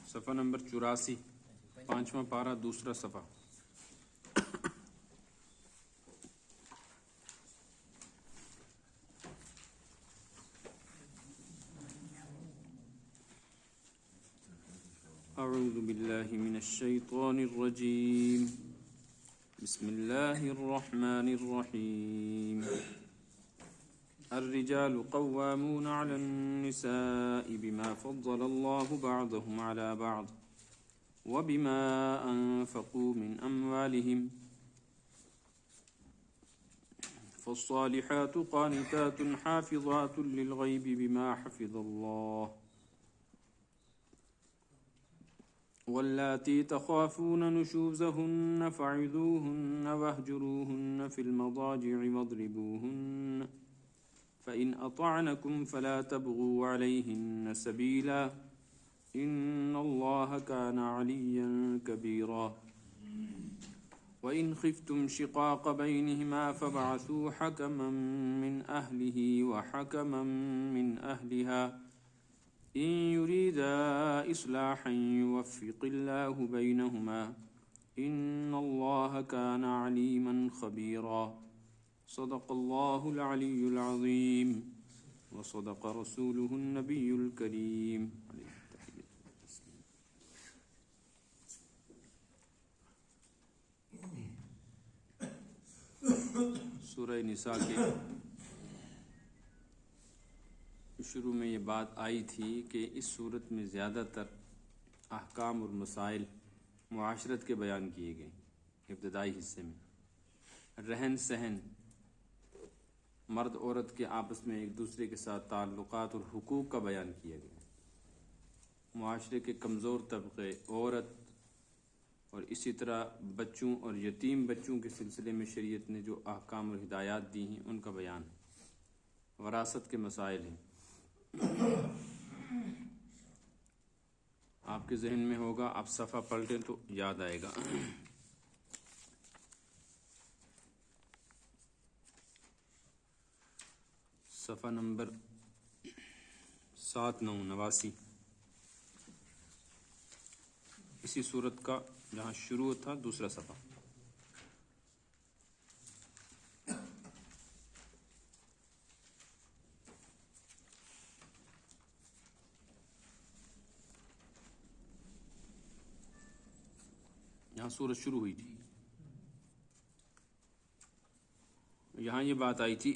صفحہ نمبر 84، 5واں پارہ، دوسرا صفحہ۔ اعوذ باللہ من الشیطان الرجیم، بسم اللہ الرحمن الرحیم۔ الرجال قوامون على النساء بما فضل الله بعضهم على بعض وبما أنفقوا من أموالهم، فالصالحات قانتات حافظات للغيب بما حفظ الله، واللاتي تخافون نشوزهن فعظوهن واهجروهن في المضاجع واضربوهن، فإن أطعنكم فلا تبغوا عليهن سبيلا إن الله كان عليا كبيرا، وإن خفتم شقاق بينهما فابعثوا حكما من أهله وحكما من أهلها إن يريدا إصلاحا يوفق الله بينهما إن الله كان عليما خبيرا، صدق الله العلي العظيم وصدق رسوله النبي الكريم۔ سورہ نساء کے شروع میں یہ بات آئی تھی کہ اس صورت میں زیادہ تر احکام اور مسائل معاشرت کے بیان کیے گئے۔ ابتدائی حصے میں رہن سہن، مرد عورت کے آپس میں ایک دوسرے کے ساتھ تعلقات اور حقوق کا بیان کیا گیا۔ معاشرے کے کمزور طبقے، عورت اور اسی طرح بچوں اور یتیم بچوں کے سلسلے میں شریعت نے جو احکام اور ہدایات دی ہیں ان کا بیان، وراثت کے مسائل ہیں۔ آپ کے ذہن میں ہوگا، آپ صفحہ پلٹیں تو یاد آئے گا۔ صفحہ نمبر 79، اسی صورت کا جہاں شروع تھا دوسرا صفحہ۔ یہاں صورت شروع ہوئی تھی، یہاں یہ بات آئی تھی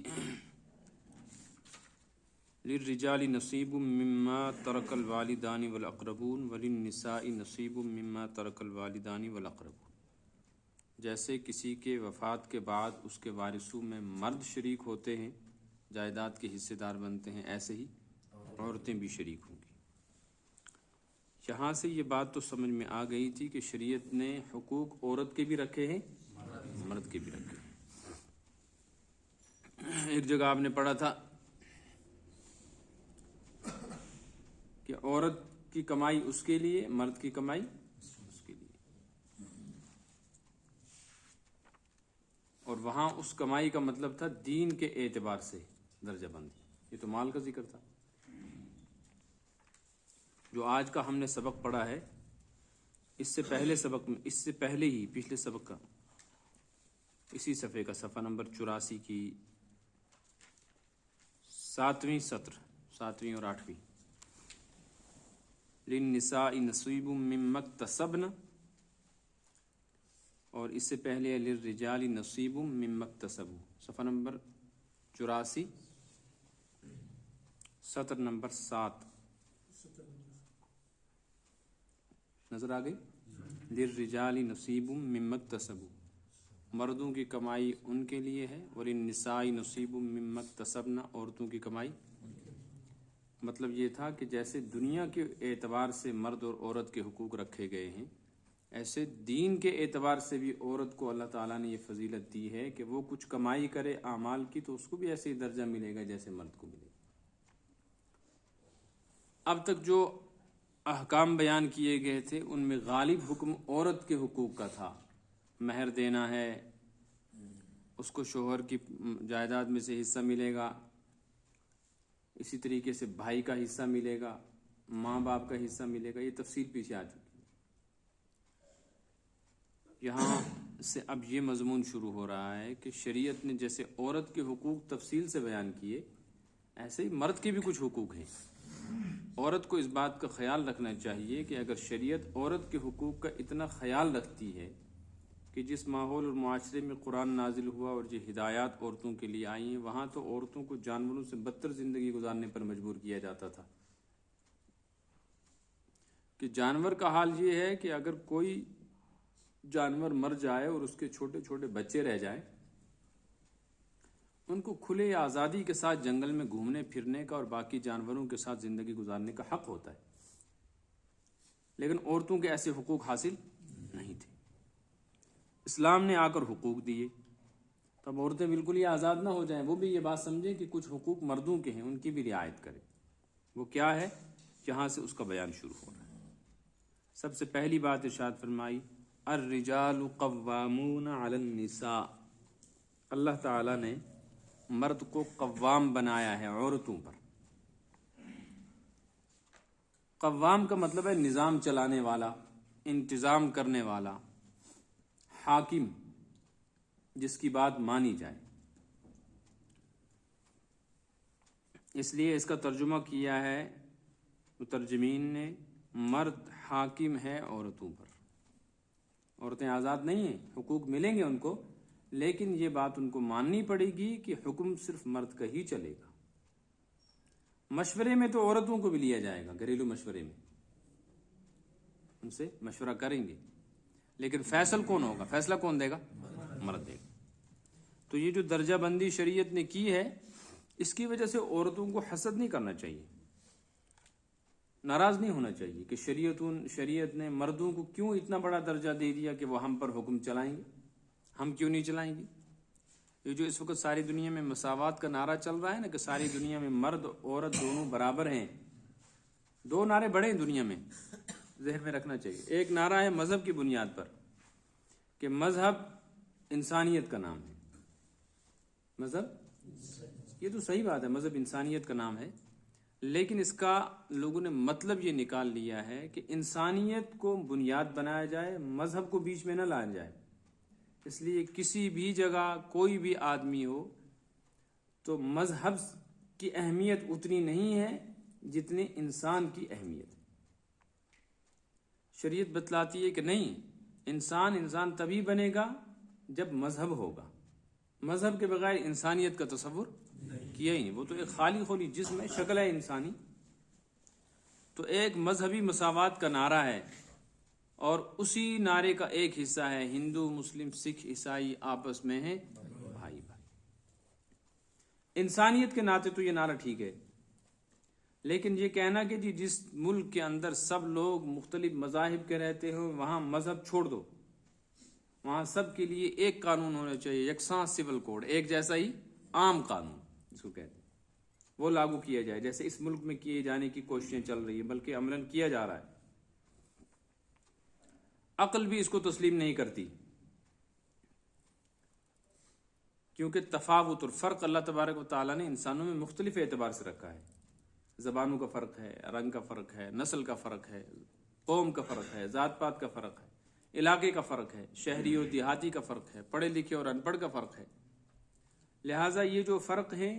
للرجال نصیب مما ترک الوالدان والاقربون وللنساء نصیب مما ترک الوالدان والاقربون۔ جیسے کسی کے وفات کے بعد اس کے وارثوں میں مرد شریک ہوتے ہیں، جائیداد کے حصے دار بنتے ہیں، ایسے ہی عورتیں بھی شریک ہوں گی۔ یہاں سے یہ بات تو سمجھ میں آ گئی تھی کہ شریعت نے حقوق عورت کے بھی رکھے ہیں، مرد کے بھی رکھے ہیں۔ ایک جگہ آپ نے پڑھا تھا کہ عورت کی کمائی اس کے لیے، مرد کی کمائی اس کے لیے، اور وہاں اس کمائی کا مطلب تھا دین کے اعتبار سے درجہ بندی۔ یہ تو مال کا ذکر تھا۔ جو آج کا ہم نے سبق پڑھا ہے، اس سے پہلے سبق میں، اس سے پہلے ہی پچھلے سبق کا اسی صفحے کا صفحہ نمبر 84 کی 7ویں سطر، 7ویں اور 8ویں، للنساء نصیب مما اکتسبن، اور اس سے پہلے للرجال نصیب مما اکتسبوا، صفحہ نمبر 84 سطر نمبر 7 نظر آ گئی؟ للرجال نصیب مما اکتسبوا، مردوں کی کمائی ان کے لیے ہے، وللنساء نصیب مما اکتسبن، عورتوں کی کمائی۔ مطلب یہ تھا کہ جیسے دنیا کے اعتبار سے مرد اور عورت کے حقوق رکھے گئے ہیں، ایسے دین کے اعتبار سے بھی عورت کو اللہ تعالیٰ نے یہ فضیلت دی ہے کہ وہ کچھ کمائی کرے اعمال کی تو اس کو بھی ایسے ہی درجہ ملے گا جیسے مرد کو ملے گا۔ اب تک جو احکام بیان کیے گئے تھے ان میں غالب حکم عورت کے حقوق کا تھا۔ مہر دینا ہے، اس کو شوہر کی جائیداد میں سے حصہ ملے گا، اسی طریقے سے بھائی کا حصہ ملے گا، ماں باپ کا حصہ ملے گا، یہ تفصیل پیچھے آ چکی ہے۔ یہاں سے اب یہ مضمون شروع ہو رہا ہے کہ شریعت نے جیسے عورت کے حقوق تفصیل سے بیان کیے، ایسے ہی مرد کے بھی کچھ حقوق ہیں۔ عورت کو اس بات کا خیال رکھنا چاہیے کہ اگر شریعت عورت کے حقوق کا اتنا خیال رکھتی ہے کہ جس ماحول اور معاشرے میں قرآن نازل ہوا اور جو ہدایات عورتوں کے لیے آئی ہیں، وہاں تو عورتوں کو جانوروں سے بدتر زندگی گزارنے پر مجبور کیا جاتا تھا۔ کہ جانور کا حال یہ ہے کہ اگر کوئی جانور مر جائے اور اس کے چھوٹے چھوٹے بچے رہ جائیں، ان کو کھلے آزادی کے ساتھ جنگل میں گھومنے پھرنے کا اور باقی جانوروں کے ساتھ زندگی گزارنے کا حق ہوتا ہے، لیکن عورتوں کے ایسے حقوق حاصل نہیں تھے۔ اسلام نے آ کر حقوق دیے، تب عورتیں بالکل ہی آزاد نہ ہو جائیں، وہ بھی یہ بات سمجھیں کہ کچھ حقوق مردوں کے ہیں، ان کی بھی رعایت کریں۔ وہ کیا ہے؟ جہاں سے اس کا بیان شروع ہو رہا ہے۔ سب سے پہلی بات ارشاد فرمائی، الرجال قوامون علی النساء۔ اللہ تعالیٰ نے مرد کو قوام بنایا ہے عورتوں پر۔ قوام کا مطلب ہے نظام چلانے والا، انتظام کرنے والا، حاکم، جس کی بات مانی جائے۔ اس لیے اس کا ترجمہ کیا ہے مترجمین نے، مرد حاکم ہے عورتوں پر۔ عورتیں آزاد نہیں ہیں، حقوق ملیں گے ان کو، لیکن یہ بات ان کو ماننی پڑے گی کہ حکم صرف مرد کا ہی چلے گا۔ مشورے میں تو عورتوں کو بھی لیا جائے گا، گھریلو مشورے میں ان سے مشورہ کریں گے، لیکن فیصل کون ہوگا؟ فیصلہ کون دے گا؟ مرد دے گا۔ تو یہ جو درجہ بندی شریعت نے کی ہے، اس کی وجہ سے عورتوں کو حسد نہیں کرنا چاہیے، ناراض نہیں ہونا چاہیے کہ شریعت نے مردوں کو کیوں اتنا بڑا درجہ دے دیا کہ وہ ہم پر حکم چلائیں گے، ہم کیوں نہیں چلائیں گے۔ یہ جو اس وقت ساری دنیا میں مساوات کا نعرہ چل رہا ہے نا، کہ ساری دنیا میں مرد عورت دونوں برابر ہیں، دو نعرے بڑے ہیں دنیا میں، ذہن میں رکھنا چاہیے۔ ایک نعرہ ہے مذہب کی بنیاد پر کہ مذہب انسانیت کا نام ہے، مذہب، یہ تو صحیح بات ہے، مذہب انسانیت کا نام ہے، لیکن اس کا لوگوں نے مطلب یہ نکال لیا ہے کہ انسانیت کو بنیاد بنایا جائے، مذہب کو بیچ میں نہ لایا جائے۔ اس لیے کسی بھی جگہ کوئی بھی آدمی ہو تو مذہب کی اہمیت اتنی نہیں ہے جتنی انسان کی اہمیت ہے۔ شریعت بتلاتی ہے کہ نہیں، انسان تبھی بنے گا جب مذہب ہوگا، مذہب کے بغیر انسانیت کا تصور کیا ہی نہیں، وہ تو ایک خالی خولی جسم ہے، شکل ہے انسانی۔ تو ایک مذہبی مساوات کا نعرہ ہے، اور اسی نعرے کا ایک حصہ ہے ہندو، مسلم، سکھ، عیسائی آپس میں ہیں بھائی بھائی۔ انسانیت کے ناطے تو یہ نعرہ ٹھیک ہے، لیکن یہ کہنا کہ جس ملک کے اندر سب لوگ مختلف مذاہب کے رہتے ہوں وہاں مذہب چھوڑ دو، وہاں سب کے لیے ایک قانون ہونا چاہیے، یکساں سول کوڈ، ایک جیسا ہی عام قانون جس کو کہتے ہیں، وہ لاگو کیا جائے، جیسے اس ملک میں کیے جانے کی کوششیں چل رہی ہیں، بلکہ عملاً کیا جا رہا ہے۔ عقل بھی اس کو تسلیم نہیں کرتی، کیونکہ تفاوت اور فرق اللہ تبارک و تعالیٰ نے انسانوں میں مختلف اعتبار سے رکھا ہے۔ زبانوں کا فرق ہے، رنگ کا فرق ہے، نسل کا فرق ہے، قوم کا فرق ہے، ذات پات کا فرق ہے، علاقے کا فرق ہے، شہری اور دیہاتی کا فرق ہے، پڑھے لکھے اور ان پڑھ کا فرق ہے۔ لہٰذا یہ جو فرق ہیں،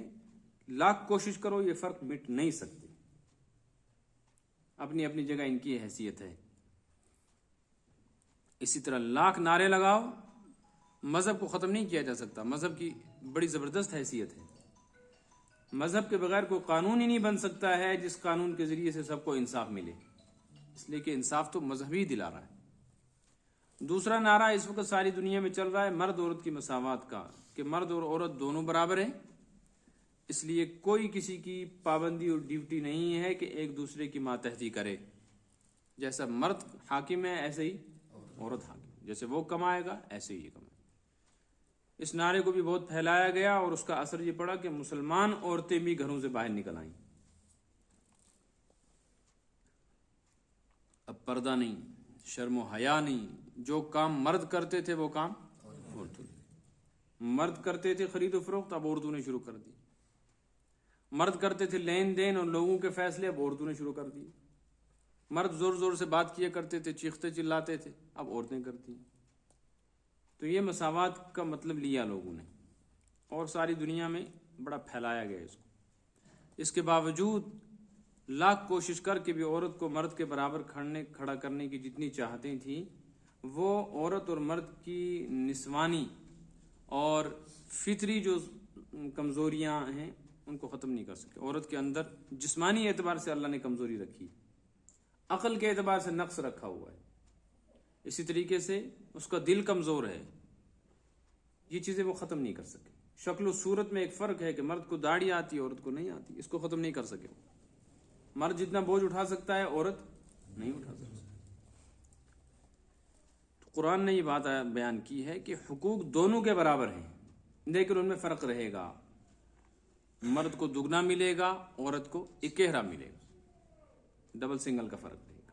لاکھ کوشش کرو یہ فرق مٹ نہیں سکتے، اپنی اپنی جگہ ان کی حیثیت ہے۔ اسی طرح لاکھ نعرے لگاؤ، مذہب کو ختم نہیں کیا جا سکتا، مذہب کی بڑی زبردست حیثیت ہے۔ مذہب کے بغیر کوئی قانون ہی نہیں بن سکتا ہے جس قانون کے ذریعے سے سب کو انصاف ملے، اس لیے کہ انصاف تو مذہب ہی دلا رہا ہے۔ دوسرا نعرہ اس وقت ساری دنیا میں چل رہا ہے مرد عورت کی مساوات کا، کہ مرد اور عورت دونوں برابر ہیں، اس لیے کوئی کسی کی پابندی اور ڈیوٹی نہیں ہے کہ ایک دوسرے کی ماتحتی کرے، جیسا مرد حاکم ہے ایسے ہی عورت حاکم، جیسے وہ کمائے گا ایسے ہی یہ کمائے گا۔ اس نعرے کو بھی بہت پھیلایا گیا اور اس کا اثر یہ پڑا کہ مسلمان عورتیں بھی گھروں سے باہر نکل آئیں، اب پردہ نہیں، شرم و حیا نہیں، جو کام مرد کرتے تھے وہ کام عورتوں نے، مرد کرتے تھے خرید و فروخت، اب عورتوں نے شروع کر دی، مرد کرتے تھے لین دین اور لوگوں کے فیصلے، اب عورتوں نے شروع کر دی۔ مرد زور زور سے بات کیا کرتے تھے، چیختے چلاتے تھے، اب عورتیں کرتی ہیں۔ تو یہ مساوات کا مطلب لیا لوگوں نے، اور ساری دنیا میں بڑا پھیلایا گیا اس کو۔ اس کے باوجود لاکھ کوشش کر کے بھی عورت کو مرد کے برابر کھڑا کرنے کی جتنی چاہتیں تھیں، وہ عورت اور مرد کی نسوانی اور فطری جو کمزوریاں ہیں ان کو ختم نہیں کر سکے۔ عورت کے اندر جسمانی اعتبار سے اللہ نے کمزوری رکھی، عقل کے اعتبار سے نقص رکھا ہوا ہے، اسی طریقے سے اس کا دل کمزور ہے، یہ چیزیں وہ ختم نہیں کر سکے۔ شکل و صورت میں ایک فرق ہے کہ مرد کو داڑھی آتی ہے، عورت کو نہیں آتی، اس کو ختم نہیں کر سکے۔ مرد جتنا بوجھ اٹھا سکتا ہے، عورت نہیں اٹھا سکتی۔ تو قرآن نے یہ بات بیان کی ہے کہ حقوق دونوں کے برابر ہیں، لیکن ان میں فرق رہے گا۔ مرد کو دگنا ملے گا، عورت کو اکہرا ملے گا، ڈبل سنگل کا فرق رہے گا۔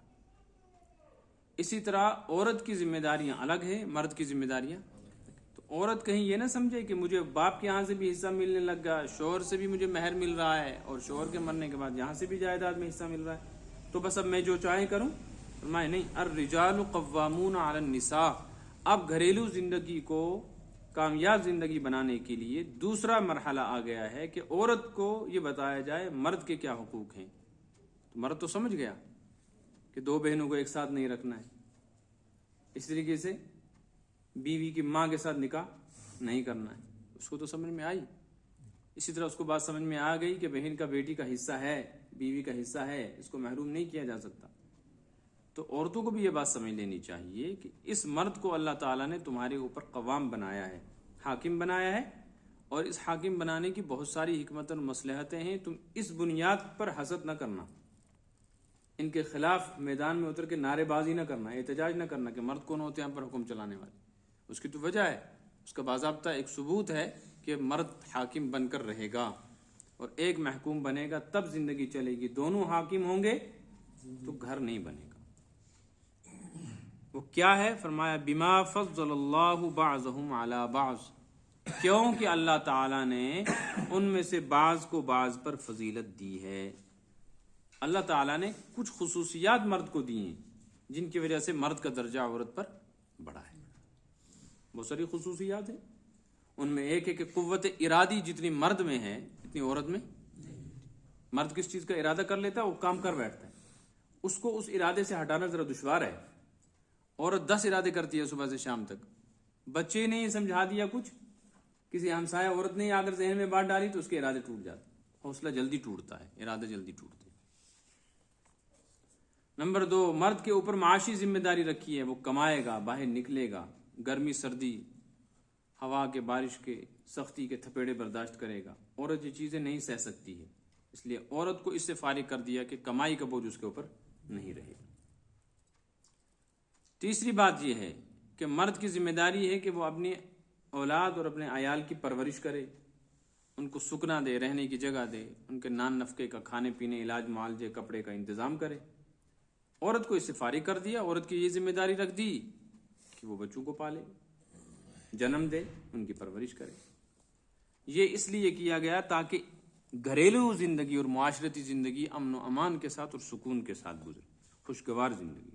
اسی طرح عورت کی ذمہ داریاں الگ ہیں، مرد کی ذمہ داریاں۔ تو عورت کہیں یہ نہ سمجھے کہ مجھے باپ کے یہاں سے بھی حصہ ملنے لگ گیا، شوہر سے بھی مجھے مہر مل رہا ہے، اور شوہر کے مرنے کے بعد یہاں سے بھی جائیداد میں حصہ مل رہا ہے، تو بس اب میں جو چاہیں کروں۔ فرمایا نہیں، الرجال قوامون علی النساء۔ اب گھریلو زندگی کو کامیاب زندگی بنانے کے لیے دوسرا مرحلہ آ گیا ہے کہ عورت کو یہ بتایا جائے مرد کے کیا حقوق ہیں۔ تو مرد تو سمجھ گیا کہ دو بہنوں کو ایک ساتھ نہیں رکھنا ہے، اس طریقے سے بیوی کی ماں کے ساتھ نکاح نہیں کرنا ہے، اس کو تو سمجھ میں آئی۔ اسی طرح اس کو بات سمجھ میں آ گئی کہ بہن کا بیٹی کا حصہ ہے، بیوی کا حصہ ہے، اس کو محروم نہیں کیا جا سکتا۔ تو عورتوں کو بھی یہ بات سمجھ لینی چاہیے کہ اس مرد کو اللہ تعالیٰ نے تمہارے اوپر قوام بنایا ہے، حاکم بنایا ہے، اور اس حاکم بنانے کی بہت ساری حکمت اور مصلحتیں ہیں۔ تم اس بنیاد پر حسد نہ کرنا، ان کے خلاف میدان میں اتر کے نعرے بازی نہ کرنا، احتجاج نہ کرنا کہ مرد کون ہوتے ہیں ہم پر حکم چلانے والے۔ اس کی تو وجہ ہے، اس کا باضابطہ ایک ثبوت ہے کہ مرد حاکم بن کر رہے گا اور ایک محکوم بنے گا، تب زندگی چلے گی۔ دونوں حاکم ہوں گے تو گھر نہیں بنے گا۔ وہ کیا ہے؟ فرمایا بما فضل اللہ بعضهم علی بعض، کیوں کہ اللہ تعالیٰ نے ان میں سے بعض کو بعض پر فضیلت دی ہے۔ اللہ تعالیٰ نے کچھ خصوصیات مرد کو دی ہیں جن کی وجہ سے مرد کا درجہ عورت پر بڑھا ہے۔ بہت ساری خصوصیات ہیں، ان میں ایک ہے کہ قوت ارادی جتنی مرد میں ہے اتنی عورت میں۔ مرد کس چیز کا ارادہ کر لیتا ہے وہ کام کر بیٹھتا ہے، اس کو اس ارادے سے ہٹانا ذرا دشوار ہے۔ عورت 10 ارادے کرتی ہے صبح سے شام تک، بچے نے سمجھا دیا کچھ، کسی ہمسایہ عورت نے آ کر ذہن میں بات ڈالی تو اس کے ارادے ٹوٹ جاتے، حوصلہ جلدی ٹوٹتا ہے، ارادے جلدی ٹوٹتے ہیں۔ نمبر 2، مرد کے اوپر معاشی ذمہ داری رکھی ہے، وہ کمائے گا، باہر نکلے گا، گرمی سردی، ہوا کے بارش کے، سختی کے تھپیڑے برداشت کرے گا۔ عورت یہ چیزیں نہیں سہ سکتی ہے، اس لیے عورت کو اس سے فارغ کر دیا کہ کمائی کا بوجھ اس کے اوپر نہیں رہے گا۔ تیسری بات یہ ہے کہ مرد کی ذمہ داری ہے کہ وہ اپنی اولاد اور اپنے عیال کی پرورش کرے، ان کو سکنا دے، رہنے کی جگہ دے، ان کے نان نفقے کا، کھانے پینے، علاج معالجے، کپڑے کا انتظام کرے۔ عورت کو اس سے فارغ کر دیا، عورت کی یہ ذمہ داری رکھ دی کہ وہ بچوں کو پالے، جنم دے، ان کی پرورش کرے۔ یہ اس لیے کیا گیا تاکہ گھریلو زندگی اور معاشرتی زندگی امن و امان کے ساتھ اور سکون کے ساتھ گزرے، خوشگوار زندگی۔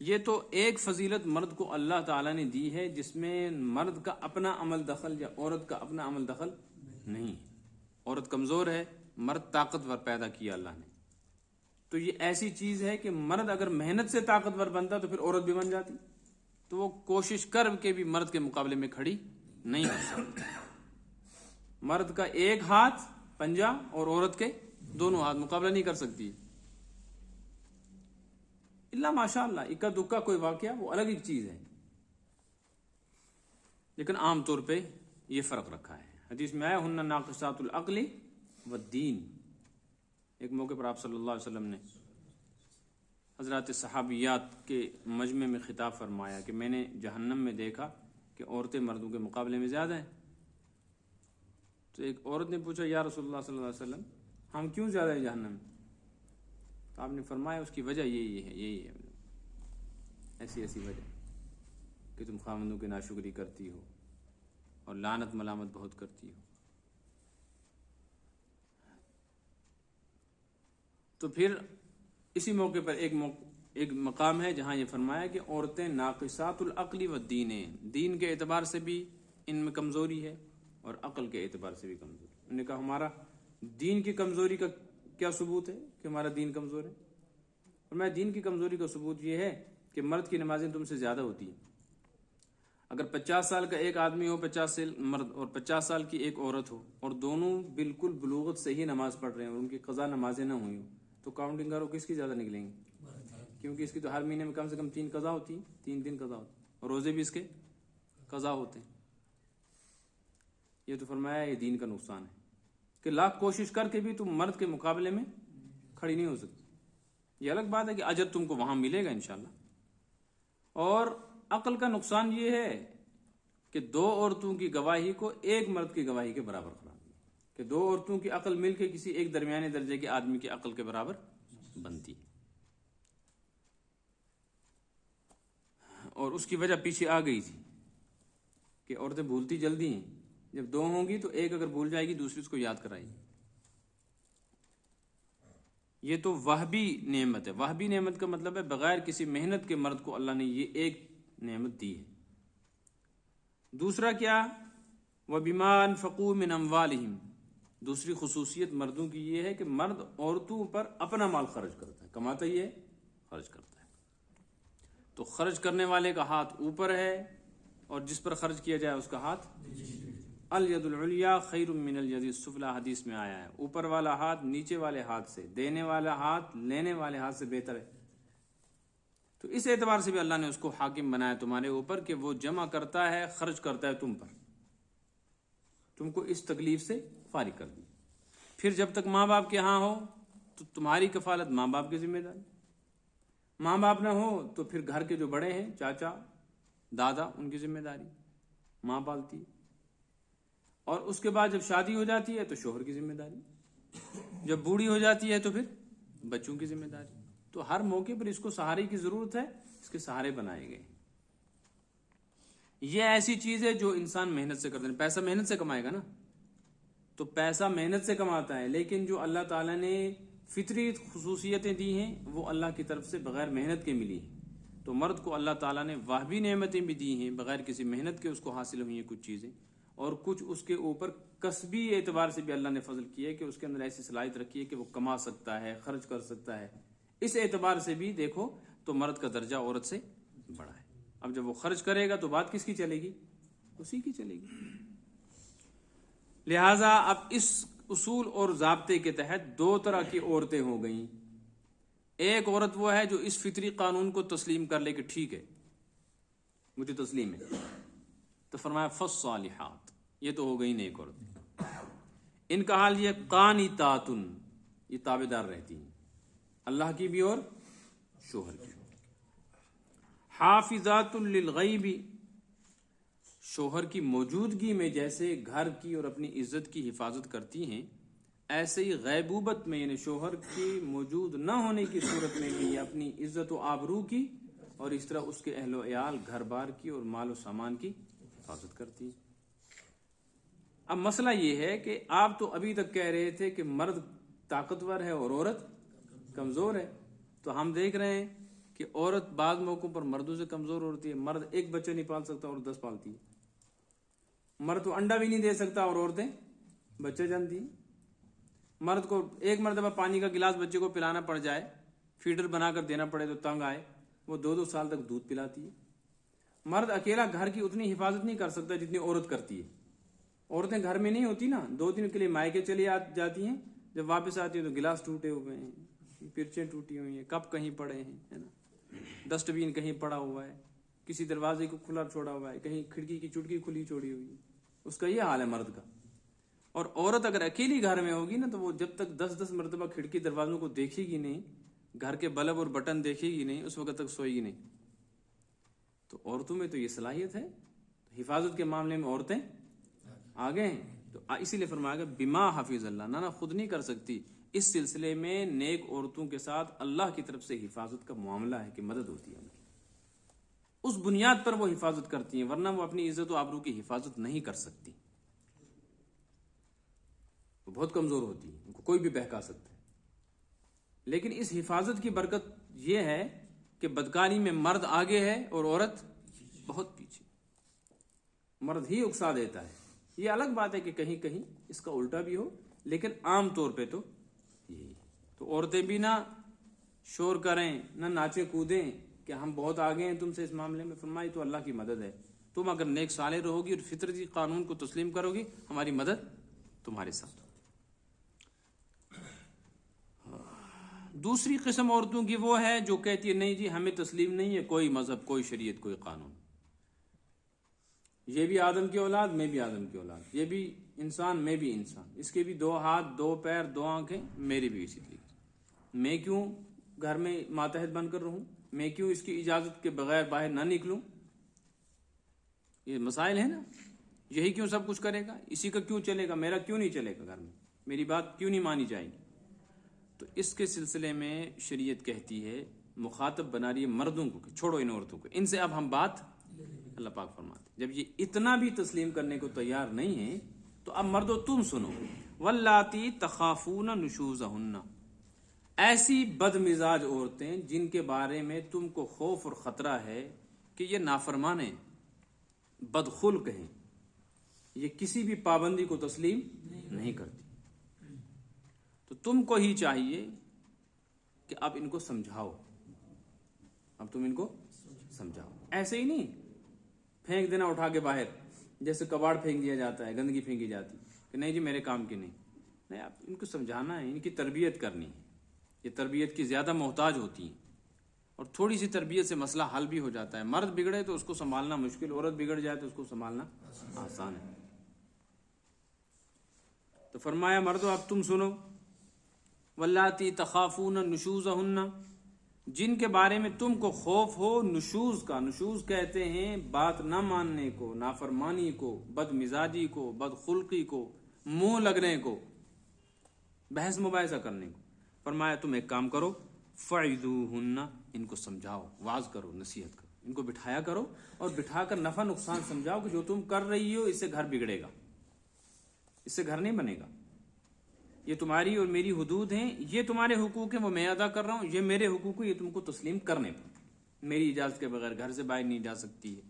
یہ تو ایک فضیلت مرد کو اللہ تعالیٰ نے دی ہے جس میں مرد کا اپنا عمل دخل یا عورت کا اپنا عمل دخل نہیں۔ عورت کمزور ہے، مرد طاقتور پیدا کیا اللہ نے، تو یہ ایسی چیز ہے کہ مرد اگر محنت سے طاقتور بنتا تو پھر عورت بھی بن جاتی، تو وہ کوشش کر کے بھی مرد کے مقابلے میں کھڑی نہیں ہو سکتی۔ مرد کا ایک ہاتھ پنجہ اور عورت کے دونوں ہاتھ مقابلہ نہیں کر سکتی، اللہ ماشاء اللہ اکا دکا کوئی واقعہ وہ الگ ایک چیز ہے، لیکن عام طور پہ یہ فرق رکھا ہے۔ حدیث میں آیا ہن ناقصات العقل والدین۔ ایک موقع پر آپ صلی اللہ علیہ وسلم نے حضرات صحابیات کے مجمع میں خطاب فرمایا کہ میں نے جہنم میں دیکھا کہ عورتیں مردوں کے مقابلے میں زیادہ ہیں۔ تو ایک عورت نے پوچھا یا رسول اللہ صلی اللہ علیہ وسلم ہم کیوں زیادہ ہیں جہنم میں؟ تو آپ نے فرمایا اس کی وجہ یہی ہے ایسی وجہ کہ تم خاوندوں کی ناشکری کرتی ہو اور لعنت ملامت بہت کرتی ہو۔ تو پھر اسی موقع پر ایک مقام ہے جہاں یہ فرمایا کہ عورتیں ناقصات العقل و دین ہیں، دین کے اعتبار سے بھی ان میں کمزوری ہے اور عقل کے اعتبار سے بھی کمزوری۔ انہوں نے کہا ہمارا دین کی کمزوری کا کیا ثبوت ہے کہ ہمارا دین کمزور ہے؟ اور میں دین کی کمزوری کا ثبوت یہ ہے کہ مرد کی نمازیں تم سے زیادہ ہوتی ہیں۔ اگر 50 سال کا ایک آدمی ہو، 50 سال مرد اور 50 سال کی ایک عورت ہو، اور دونوں بالکل بلوغت سے ہی نماز پڑھ رہے ہیں اور ان کی قضا نمازیں نہ ہوئی ہوں، تو کاؤنٹنگ کرو کس کی زیادہ نکلیں گی؟ کیونکہ اس کی تو ہر مہینے میں کم سے کم 3 قضا ہوتی ہیں، 3 دن قضا ہوتی ہیں، اور روزے بھی اس کے قضا ہوتے ہیں۔ یہ تو فرمایا یہ دین کا نقصان ہے کہ لاکھ کوشش کر کے بھی تم مرد کے مقابلے میں کھڑی نہیں ہو سکتی۔ یہ الگ بات ہے کہ اجر تم کو وہاں ملے گا انشاءاللہ۔ اور عقل کا نقصان یہ ہے کہ 2 عورتوں کی گواہی کو ایک مرد کی گواہی کے برابر قرار دیا، کہ 2 عورتوں کی عقل مل کے کسی ایک درمیانے درجے کے آدمی کی عقل کے برابر بنتی ہے، اور اس کی وجہ پیچھے آ گئی تھی کہ عورتیں بھولتی جلدی ہیں، جب 2 ہوں گی تو ایک اگر بھول جائے گی دوسری اس کو یاد کرائے گی۔ یہ تو وہبی نعمت ہے۔ وہبی نعمت کا مطلب ہے بغیر کسی محنت کے مرد کو اللہ نے یہ ایک نعمت دی ہے۔ دوسرا کیا؟ وَبِمَا أَنفَقُوا مِنْ أَمْوَالِهِمْ، دوسری خصوصیت مردوں کی یہ ہے کہ مرد عورتوں پر اپنا مال خرچ کرتا ہے، کماتا ہی ہے، خرچ کرتا ہے۔ تو خرچ کرنے والے کا ہاتھ اوپر ہے اور جس پر خرچ کیا جائے اس کا ہاتھ الید العلیٰ خیر من الید السفلیٰ، حدیث میں آیا ہے، اوپر والا ہاتھ نیچے والے ہاتھ سے، دینے والا ہاتھ لینے والے ہاتھ سے بہتر ہے۔ تو اس اعتبار سے بھی اللہ نے اس کو حاکم بنایا تمہارے اوپر کہ وہ جمع کرتا ہے، خرچ کرتا ہے تم پر، تم کو اس تکلیف سے فارغ کر دی۔ پھر جب تک ماں باپ کے ہاں ہو تو تمہاری کفالت ماں باپ کی ذمہ داری، ماں باپ نہ ہو تو پھر گھر کے جو بڑے ہیں، چاچا دادا، ان کی ذمہ داری ماں پالتی ہے۔ اور اس کے بعد جب شادی ہو جاتی ہے تو شوہر کی ذمہ داری، جب بوڑھی ہو جاتی ہے تو پھر بچوں کی ذمہ داری۔ تو ہر موقع پر اس کو سہارے کی ضرورت ہے، اس کے سہارے بنائے گئے۔ یہ ایسی چیز ہے جو انسان محنت سے کرتا ہے، پیسہ محنت سے کمائے گا نا، تو پیسہ محنت سے کماتا ہے، لیکن جو اللہ تعالیٰ نے فطری خصوصیتیں دی ہیں وہ اللہ کی طرف سے بغیر محنت کے ملی ہیں۔ تو مرد کو اللہ تعالیٰ نے واہبی نعمتیں بھی دی ہیں، بغیر کسی محنت کے اس کو حاصل ہوئی ہیں کچھ چیزیں، اور کچھ اس کے اوپر کسبی اعتبار سے بھی اللہ نے فضل کیا ہے کہ اس کے اندر ایسی صلاحیت رکھی ہے کہ وہ کما سکتا ہے، خرچ کر سکتا ہے۔ اس اعتبار سے بھی دیکھو تو مرد کا درجہ عورت سے بڑا ہے۔ اب جب وہ خرچ کرے گا تو بات کس کی چلے گی؟ اسی کی چلے گی۔ لہٰذا اب اس اصول اور ضابطے کے تحت 2 طرح کی عورتیں ہو گئیں۔ ایک عورت وہ ہے جو اس فطری قانون کو تسلیم کر لے کہ ٹھیک ہے مجھے تسلیم ہے، تو فرمایا فالصالحات، یہ تو ہو گئی نیک عورت۔ ان کا حال یہ قانتات، یہ تابع دار رہتی ہیں اللہ کی بھی اور شوہر کی۔ حافظات للغیب، شوہر کی موجودگی میں جیسے گھر کی اور اپنی عزت کی حفاظت کرتی ہیں، ایسے ہی غیبوبت میں یعنی شوہر کی موجود نہ ہونے کی صورت میں بھی اپنی عزت و آبرو کی اور اس طرح اس کے اہل و عیال، گھر بار کی اور مال و سامان کی حفاظت کرتی ہیں۔ اب مسئلہ یہ ہے کہ آپ تو ابھی تک کہہ رہے تھے کہ مرد طاقتور ہے اور عورت کمزور ہے، تو ہم دیکھ رہے ہیں کہ عورت بعض موقعوں پر مردوں سے کمزور ہوتی ہے۔ مرد ایک بچہ نہیں پال سکتا اور 10 پالتی ہے، مرد تو انڈا بھی نہیں دے سکتا اور عورتیں بچہ جانتی ہیں۔ مرد کو ایک مرتبہ پانی کا گلاس بچے کو پلانا پڑ جائے، فیڈر بنا کر دینا پڑے تو تنگ آئے، وہ 2 سال تک دودھ پلاتی ہے۔ مرد اکیلا گھر کی اتنی حفاظت نہیں کر سکتا جتنی عورت کرتی ہے۔ عورتیں گھر میں نہیں ہوتی نا، 2 دن کے لیے مائکے چلی جاتی ہیں، جب واپس آتی ہیں تو گلاس ٹوٹے ہوئے ہیں، پرچیں ٹوٹی ہوئی ہیں، کپ کہیں پڑے ہیں، ہے نا، ڈسٹ بین کہیں پڑا ہوا ہے، کسی دروازے کو کھلا چھوڑا ہوا ہے، کہیں کھڑکی کی چٹکی کھلی چھوڑی ہوئی ہے۔ اس کا یہ حال ہے مرد کا۔ اور عورت اگر اکیلی گھر میں ہوگی نا تو وہ جب تک 10 مرتبہ کھڑکی دروازوں کو دیکھے گی نہیں، گھر کے بلب اور بٹن دیکھے گی نہیں، اس وقت تک سوئے گی نہیں۔ تو عورتوں میں تو یہ صلاحیت ہے، حفاظت کے معاملے میں عورتیں آگے ہیں۔ تو اسی لیے فرمایا گیا بما حفظ اللہ، نہ خود نہیں کر سکتی، اس سلسلے میں نیک عورتوں کے ساتھ اللہ کی طرف سے حفاظت کا معاملہ ہے کہ مدد ہوتی ہے ان کی، اس بنیاد پر وہ حفاظت کرتی ہیں، ورنہ وہ اپنی عزت و آبرو کی حفاظت نہیں کر سکتی، وہ بہت کمزور ہوتی ہے، ان کو کوئی بھی بہکا سکتا ہے۔ لیکن اس حفاظت کی برکت یہ ہے کہ بدکاری میں مرد آگے ہے اور عورت بہت پیچھے. مرد ہی اکسا دیتا ہے. یہ الگ بات ہے کہ کہیں کہیں اس کا الٹا بھی ہو، لیکن عام طور پہ تو یہی. تو عورتیں بھی نہ شور کریں، نہ ناچیں کودیں کہ ہم بہت آگے ہیں تم سے اس معاملے میں. فرمائی تو اللہ کی مدد ہے. تم اگر نیک صالح رہو گی اور فطرتی قانون کو تسلیم کرو گی، ہماری مدد تمہارے ساتھ. دوسری قسم عورتوں کی وہ ہے جو کہتی ہے نہیں جی ہمیں تسلیم نہیں ہے کوئی مذہب، کوئی شریعت، کوئی قانون. یہ بھی آدم کی اولاد، میں بھی آدم کی اولاد. یہ بھی انسان، میں بھی انسان. اس کے بھی 2 ہاتھ، 2 پیر، 2 آنکھیں، میری بھی اسی طریقے. میں کیوں گھر میں ماتحت بن کر رہوں؟ میں کیوں اس کی اجازت کے بغیر باہر نہ نکلوں؟ یہ مسائل ہیں نا. یہی کیوں سب کچھ کرے گا؟ اسی کا کیوں چلے گا؟ میرا کیوں نہیں چلے گا گھر میں؟ میری بات کیوں نہیں مانی جائے گی؟ تو اس کے سلسلے میں شریعت کہتی ہے، مخاطب بنا رہی ہے مردوں کو کہ چھوڑو ان عورتوں کو، ان سے اب ہم بات. اللہ پاک فرماتے جب یہ اتنا بھی تسلیم کرنے کو تیار نہیں ہے تو اب مردو تم سنو. واللاتی تخافون نشوزہن، ایسی بد مزاج عورتیں جن کے بارے میں تم کو خوف اور خطرہ ہے کہ یہ نافرمان ہیں، بدخلق ہیں، یہ کسی بھی پابندی کو تسلیم نہیں کرتی. تو تم کو ہی چاہیے کہ اب ان کو سمجھاؤ. اب تم ان کو سمجھاؤ. ایسے ہی نہیں پھینک دینا اٹھا کے باہر، جیسے کباڑ پھینک دیا جاتا ہے، گندگی پھینکی جاتی کہ نہیں جی میرے کام کی نہیں. نہیں، آپ ان کو سمجھانا ہے، ان کی تربیت کرنی ہے. یہ تربیت کی زیادہ محتاج ہوتی ہیں، اور تھوڑی سی تربیت سے مسئلہ حل بھی ہو جاتا ہے. مرد بگڑے تو اس کو سنبھالنا مشکل، عورت بگڑ جائے تو اس کو سنبھالنا آسان ہے. تو فرمایا مردو اب تم سنو. واللاتی تخافون نشوزہن، جن کے بارے میں تم کو خوف ہو نشوز کا. نشوز کہتے ہیں بات نہ ماننے کو، نافرمانی کو، بد مزاجی کو، بد خلقی کو، منہ لگنے کو، بحث مباحثہ کرنے کو. فرمایا تم ایک کام کرو، فعظوہن، ان کو سمجھاؤ، واعظ کرو، نصیحت کرو، ان کو بٹھایا کرو اور بٹھا کر نفع نقصان سمجھاؤ کہ جو تم کر رہی ہو اس سے گھر بگڑے گا، اس سے گھر نہیں بنے گا. یہ تمہاری اور میری حدود ہیں، یہ تمہارے حقوق ہیں وہ میں ادا کر رہا ہوں، یہ میرے حقوق ہیں یہ تم کو تسلیم کرنے پر. میری اجازت کے بغیر گھر سے باہر نہیں جا سکتی ہے.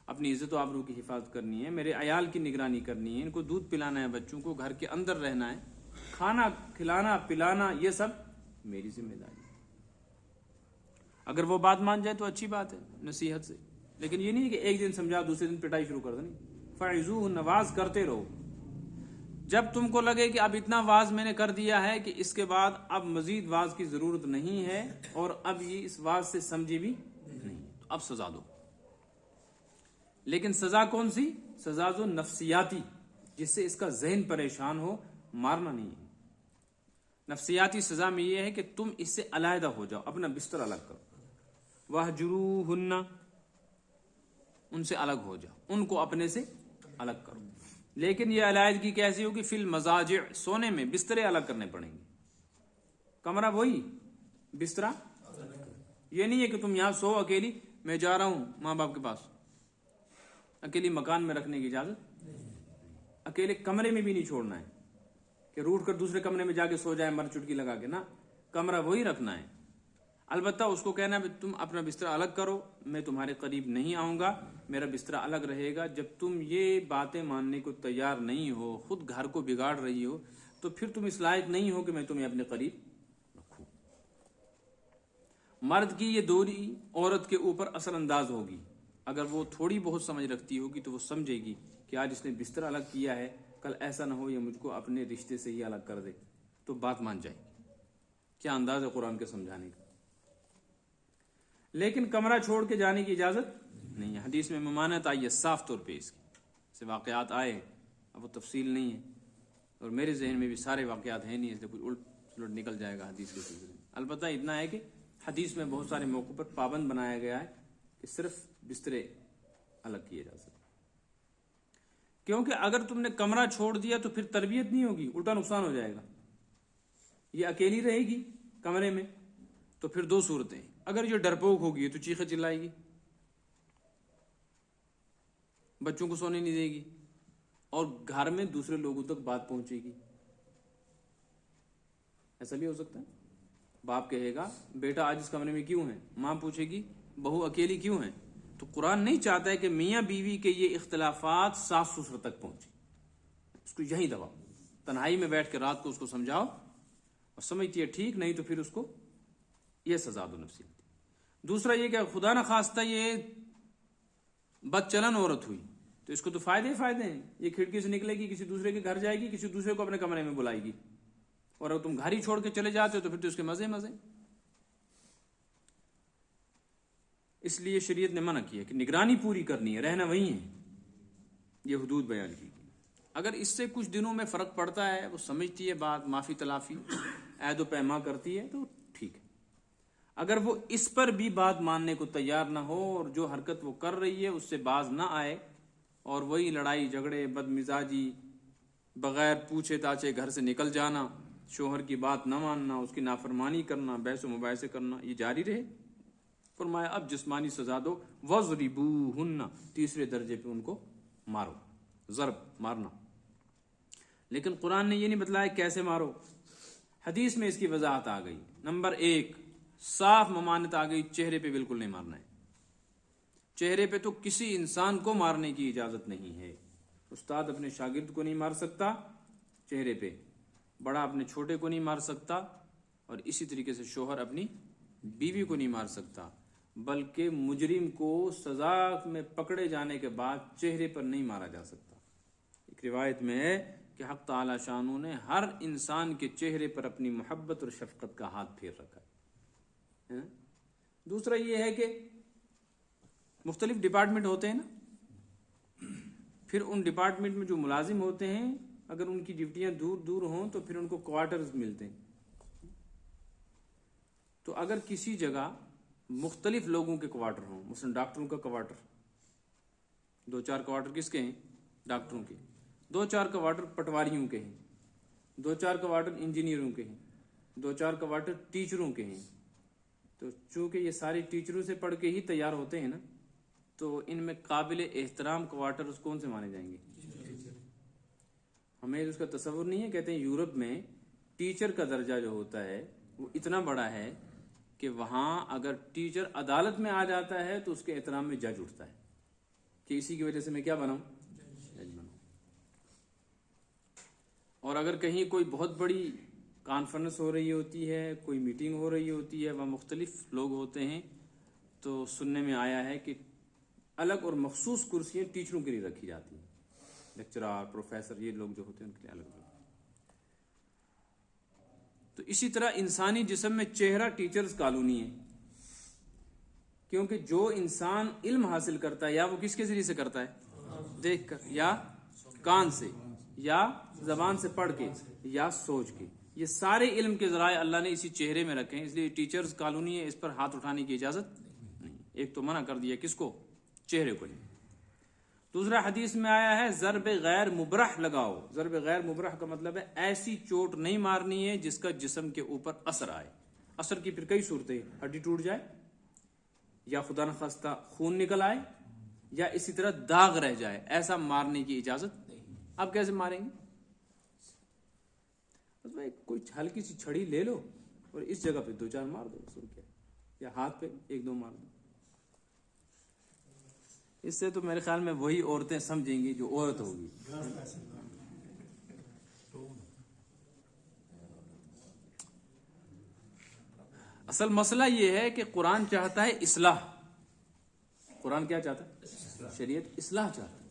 اپنی عزت و آبرو کی حفاظت کرنی ہے، میرے عیال کی نگرانی کرنی ہے، ان کو دودھ پلانا ہے، بچوں کو گھر کے اندر رہنا ہے، کھانا کھلانا پلانا یہ سب میری ذمہ داری. اگر وہ بات مان جائے تو اچھی بات ہے نصیحت سے، لیکن یہ نہیں کہ ایک دن سمجھا دوسرے دن پٹائی شروع کر دیں. فعظوہن، واعظ کرتے رہو. جب تم کو لگے کہ اب اتنا واعظ میں نے کر دیا ہے کہ اس کے بعد اب مزید واعظ کی ضرورت نہیں ہے اور اب یہ اس واعظ سے سمجھی بھی نہیں، تو اب سزا دو. لیکن سزا کون سی؟ سزا جو نفسیاتی، جس سے اس کا ذہن پریشان ہو، مارنا نہیں ہے. نفسیاتی سزا میں یہ ہے کہ تم اس سے علیحدہ ہو جاؤ، اپنا بستر الگ کرو. وَاہْجُرُوهُنَّ، ان سے الگ ہو جاؤ، ان کو اپنے سے الگ کرو. لیکن یہ علیحدگی کیسی ہوگی؟ فی المضاجع، سونے میں بسترے الگ کرنے پڑیں گے. کمرہ وہی، بسترا یہ نہیں ہے کہ تم یہاں سو اکیلی، میں جا رہا ہوں ماں باپ کے پاس. اکیلی مکان میں رکھنے کی اجازت، اکیلے کمرے میں بھی نہیں چھوڑنا ہے کہ روٹ کر دوسرے کمرے میں جا کے سو جائے مر چٹکی لگا کے. نا، کمرہ وہی رکھنا ہے. البتہ اس کو کہنا ہے تم اپنا بستر الگ کرو، میں تمہارے قریب نہیں آؤں گا، میرا بستر الگ رہے گا. جب تم یہ باتیں ماننے کو تیار نہیں ہو، خود گھر کو بگاڑ رہی ہو، تو پھر تم اس لائق نہیں ہو کہ میں تمہیں اپنے قریب رکھوں. مرد کی یہ دوری عورت کے اوپر اثر انداز ہوگی. اگر وہ تھوڑی بہت سمجھ رکھتی ہوگی تو وہ سمجھے گی کہ آج اس نے بستر الگ کیا ہے، کل ایسا نہ ہو یہ مجھ کو اپنے رشتے سے ہی الگ کر دے، تو بات مان جائے گی. کیا انداز ہے قرآن کے سمجھانے کا. لیکن کمرہ چھوڑ کے جانے کی اجازت نہیں ہے. حدیث میں ممانعت آئی ہے صاف طور پہ، اس سے واقعات آئے، اب وہ تفصیل نہیں ہے اور میرے ذہن میں بھی سارے واقعات ہیں نہیں، اس لیے کچھ الٹ پلٹ نکل جائے گا حدیث کے سلسلے میں. البتہ اتنا ہے کہ حدیث میں بہت سارے موقعوں پر پابند بنایا گیا ہے کہ صرف بسترے الگ کیے جا سکتے. کیونکہ اگر تم نے کمرہ چھوڑ دیا تو پھر تربیت نہیں ہوگی، الٹا نقصان ہو جائے گا. یہ اکیلی رہے گی کمرے میں تو پھر 2 صورتیں. اگر یہ ڈرپوک ہوگی تو چیخے چلائے گی، بچوں کو سونے نہیں دے گی، اور گھر میں دوسرے لوگوں تک بات پہنچے گی. ایسا بھی ہو سکتا ہے. باپ کہے گا بیٹا آج اس کمرے میں کیوں ہے، ماں پوچھے گی بہو اکیلی کیوں ہے. تو قرآن نہیں چاہتا ہے کہ میاں بیوی کے یہ اختلافات ساس سسر تک پہنچے، اس کو یہیں دباؤ، تنہائی میں بیٹھ کے رات کو اس کو سمجھاؤ، اور سمجھتی ہے ٹھیک نہیں تو پھر اس کو یہ سزا دو نفسی. دوسرا یہ کہ خدا نہ خواستہ یہ بد چلن عورت ہوئی تو اس کو تو فائدے ہی فائدے ہیں. یہ کھڑکی سے نکلے گی، کسی دوسرے کے گھر جائے گی، کسی دوسرے کو اپنے کمرے میں بلائے گی، اور اگر تم گھر ہی چھوڑ کے چلے جاتے ہو تو پھر تو اس کے مزے مزے. اس لیے شریعت نے منع کیا کہ نگرانی پوری کرنی ہے، رہنا وہیں ہے. یہ حدود بیان کی. اگر اس سے کچھ دنوں میں فرق پڑتا ہے، وہ سمجھتی ہے بات، معافی تلافی عہد و پیما کرتی ہے تو ٹھیک ہے. اگر وہ اس پر بھی بات ماننے کو تیار نہ ہو اور جو حرکت وہ کر رہی ہے اس سے باز نہ آئے، اور وہی لڑائی جھگڑے، بد مزاجی، بغیر پوچھے تاچھے گھر سے نکل جانا، شوہر کی بات نہ ماننا، اس کی نافرمانی کرنا، بحث و مباحثے کرنا، یہ جاری رہے، فرمایا اب جسمانی سزا دو. وَضْرِبُوهُنَّ، تیسرے درجے پہ ان کو مارو، ضرب مارنا. لیکن قرآن نے یہ نہیں بتلایا کیسے مارو. حدیث میں اس کی وضاحت آ گئی. نمبر 1 صاف ممانعت آ گئی، چہرے پہ بالکل نہیں مارنا ہے. چہرے پہ تو کسی انسان کو مارنے کی اجازت نہیں ہے. استاد اپنے شاگرد کو نہیں مار سکتا چہرے پہ، بڑا اپنے چھوٹے کو نہیں مار سکتا، اور اسی طریقے سے شوہر اپنی بیوی کو نہیں مار سکتا. بلکہ مجرم کو سزا میں پکڑے جانے کے بعد چہرے پر نہیں مارا جا سکتا. ایک روایت میں ہے کہ حق تعالی شانو نے ہر انسان کے چہرے پر اپنی محبت اور شفقت کا ہاتھ پھیر رکھا ہے. دوسرا یہ ہے کہ مختلف ڈپارٹمنٹ ہوتے ہیں نا، پھر ان ڈپارٹمنٹ میں جو ملازم ہوتے ہیں اگر ان کی ڈیوٹیاں دور دور ہوں تو پھر ان کو کوارٹرز ملتے ہیں. تو اگر کسی جگہ مختلف لوگوں کے کوارٹر ہوں، مثلا ڈاکٹروں کا کوارٹر، 2-4 کوارٹر کس کے ہیں؟ ڈاکٹروں کے. 2-4 کوارٹر پٹواریوں کے ہیں، 2-4 کوارٹر انجینئروں کے ہیں، 2-4 کوارٹر ٹیچروں کے ہیں. تو چونکہ یہ سارے ٹیچروں سے پڑھ کے ہی تیار ہوتے ہیں نا، تو ان میں قابل احترام کوارٹرز کون سے مانے جائیں گے؟ ہمیں اس کا تصور نہیں ہے. کہتے ہیں یورپ میں ٹیچر کا درجہ جو ہوتا ہے وہ اتنا بڑا ہے کہ وہاں اگر ٹیچر عدالت میں آ جاتا ہے تو اس کے احترام میں جج اٹھتا ہے کہ اسی کی وجہ سے میں کیا بناؤں؟ جج بناؤں. اور اگر کہیں کوئی بہت بڑی کانفرنس ہو رہی ہوتی ہے، کوئی میٹنگ ہو رہی ہوتی ہے، وہاں مختلف لوگ ہوتے ہیں، تو سننے میں آیا ہے کہ الگ اور مخصوص کرسیاں ٹیچروں کے لیے رکھی جاتی ہیں. لیکچرار، پروفیسر، یہ لوگ جو ہوتے ہیں ان کے لیے الگ. تو اسی طرح انسانی جسم میں چہرہ ٹیچرز کالونی ہے، کیونکہ جو انسان علم حاصل کرتا ہے یا وہ کس کے ذریعے سے کرتا ہے؟ دیکھ کر، یا کان سے، یا زبان سے پڑھ کے، یا سوچ کے. یہ سارے علم کے ذرائع اللہ نے اسی چہرے میں رکھے ہیں. اس لیے ٹیچرز کالونی ہے، اس پر ہاتھ اٹھانے کی اجازت نہیں. ایک تو منع کر دیا کس کو؟ چہرے کو. دوسرا حدیث میں آیا ہے ضرب غیر مبرح لگاؤ. ضرب غیر مبرح کا مطلب ہے ایسی چوٹ نہیں مارنی ہے جس کا جسم کے اوپر اثر آئے. اثر کی پھر کئی صورتیں، ہڈی ٹوٹ جائے، یا خدا نخواستہ خون نکل آئے، یا اسی طرح داغ رہ جائے. ایسا مارنے کی اجازت نہیں. اب کیسے ماریں گے؟ بس بھائی کوئی ہلکی سی چھڑی لے لو اور اس جگہ پہ 2-4 مار دو، کیا، یا ہاتھ پہ 1-2 مار دو. اس سے تو میرے خیال میں وہی عورتیں سمجھیں گی جو عورت ہوگی. اصل مسئلہ یہ ہے کہ قرآن چاہتا ہے اصلاح. قرآن کیا چاہتا ہے؟ شریعت اصلاح چاہتا ہے.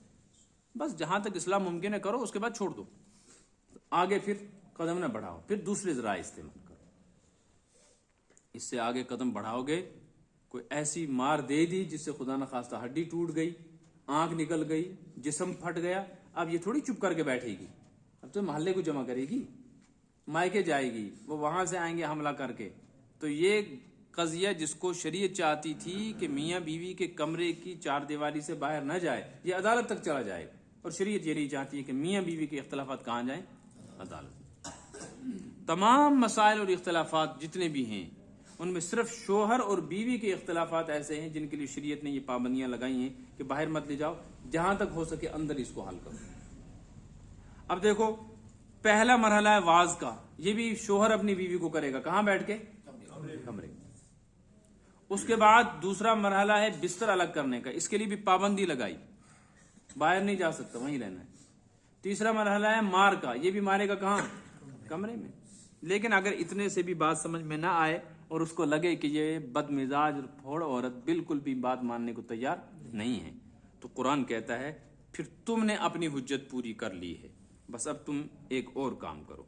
بس جہاں تک اصلاح ممکن ہے کرو، اس کے بعد چھوڑ دو، آگے پھر قدم نہ بڑھاؤ، پھر دوسرے ذرائع استعمال کرو. اس سے آگے قدم بڑھاؤ گے، کوئی ایسی مار دے دی جس سے خدا نخواستہ ہڈی ٹوٹ گئی، آنکھ نکل گئی، جسم پھٹ گیا، اب یہ تھوڑی چپ کر کے بیٹھے گی، اب تو محلے کو جمع کرے گی، مائکے جائے گی، وہ وہاں سے آئیں گے حملہ کر کے. تو یہ قضیہ جس کو شریعت چاہتی تھی کہ میاں بیوی کے کمرے کی 4 دیواری سے باہر نہ جائے، یہ عدالت تک چلا جائے. اور شریعت یہ نہیں چاہتی ہے کہ میاں بیوی کے اختلافات کہاں جائیں؟ عدالت. تمام مسائل اور اختلافات جتنے بھی ہیں ان میں صرف شوہر اور بیوی کے اختلافات ایسے ہیں جن کے لیے شریعت نے یہ پابندیاں لگائی ہیں کہ باہر مت لے جاؤ، جہاں تک ہو سکے اندر اس کو حل کرو. اب دیکھو پہلا مرحلہ ہے واز کا، یہ بھی شوہر اپنی بیوی کو کرے گا، کہاں بیٹھ کے؟ کمرے میں۔ اس کے بعد دوسرا مرحلہ ہے بستر الگ کرنے کا، اس کے لیے بھی پابندی لگائی، باہر نہیں جا سکتا، وہیں رہنا ہے۔ تیسرا مرحلہ ہے مار کا، یہ بھی مارے گا کہاں؟ کمرے میں۔ لیکن اگر اتنے سے بھی بات سمجھ میں نہ آئے اور اس کو لگے کہ یہ بد مزاج اور پھوڑ عورت بالکل بھی بات ماننے کو تیار نہیں ہے، تو قرآن کہتا ہے پھر تم نے اپنی حجت پوری کر لی ہے، بس اب تم ایک اور کام کرو۔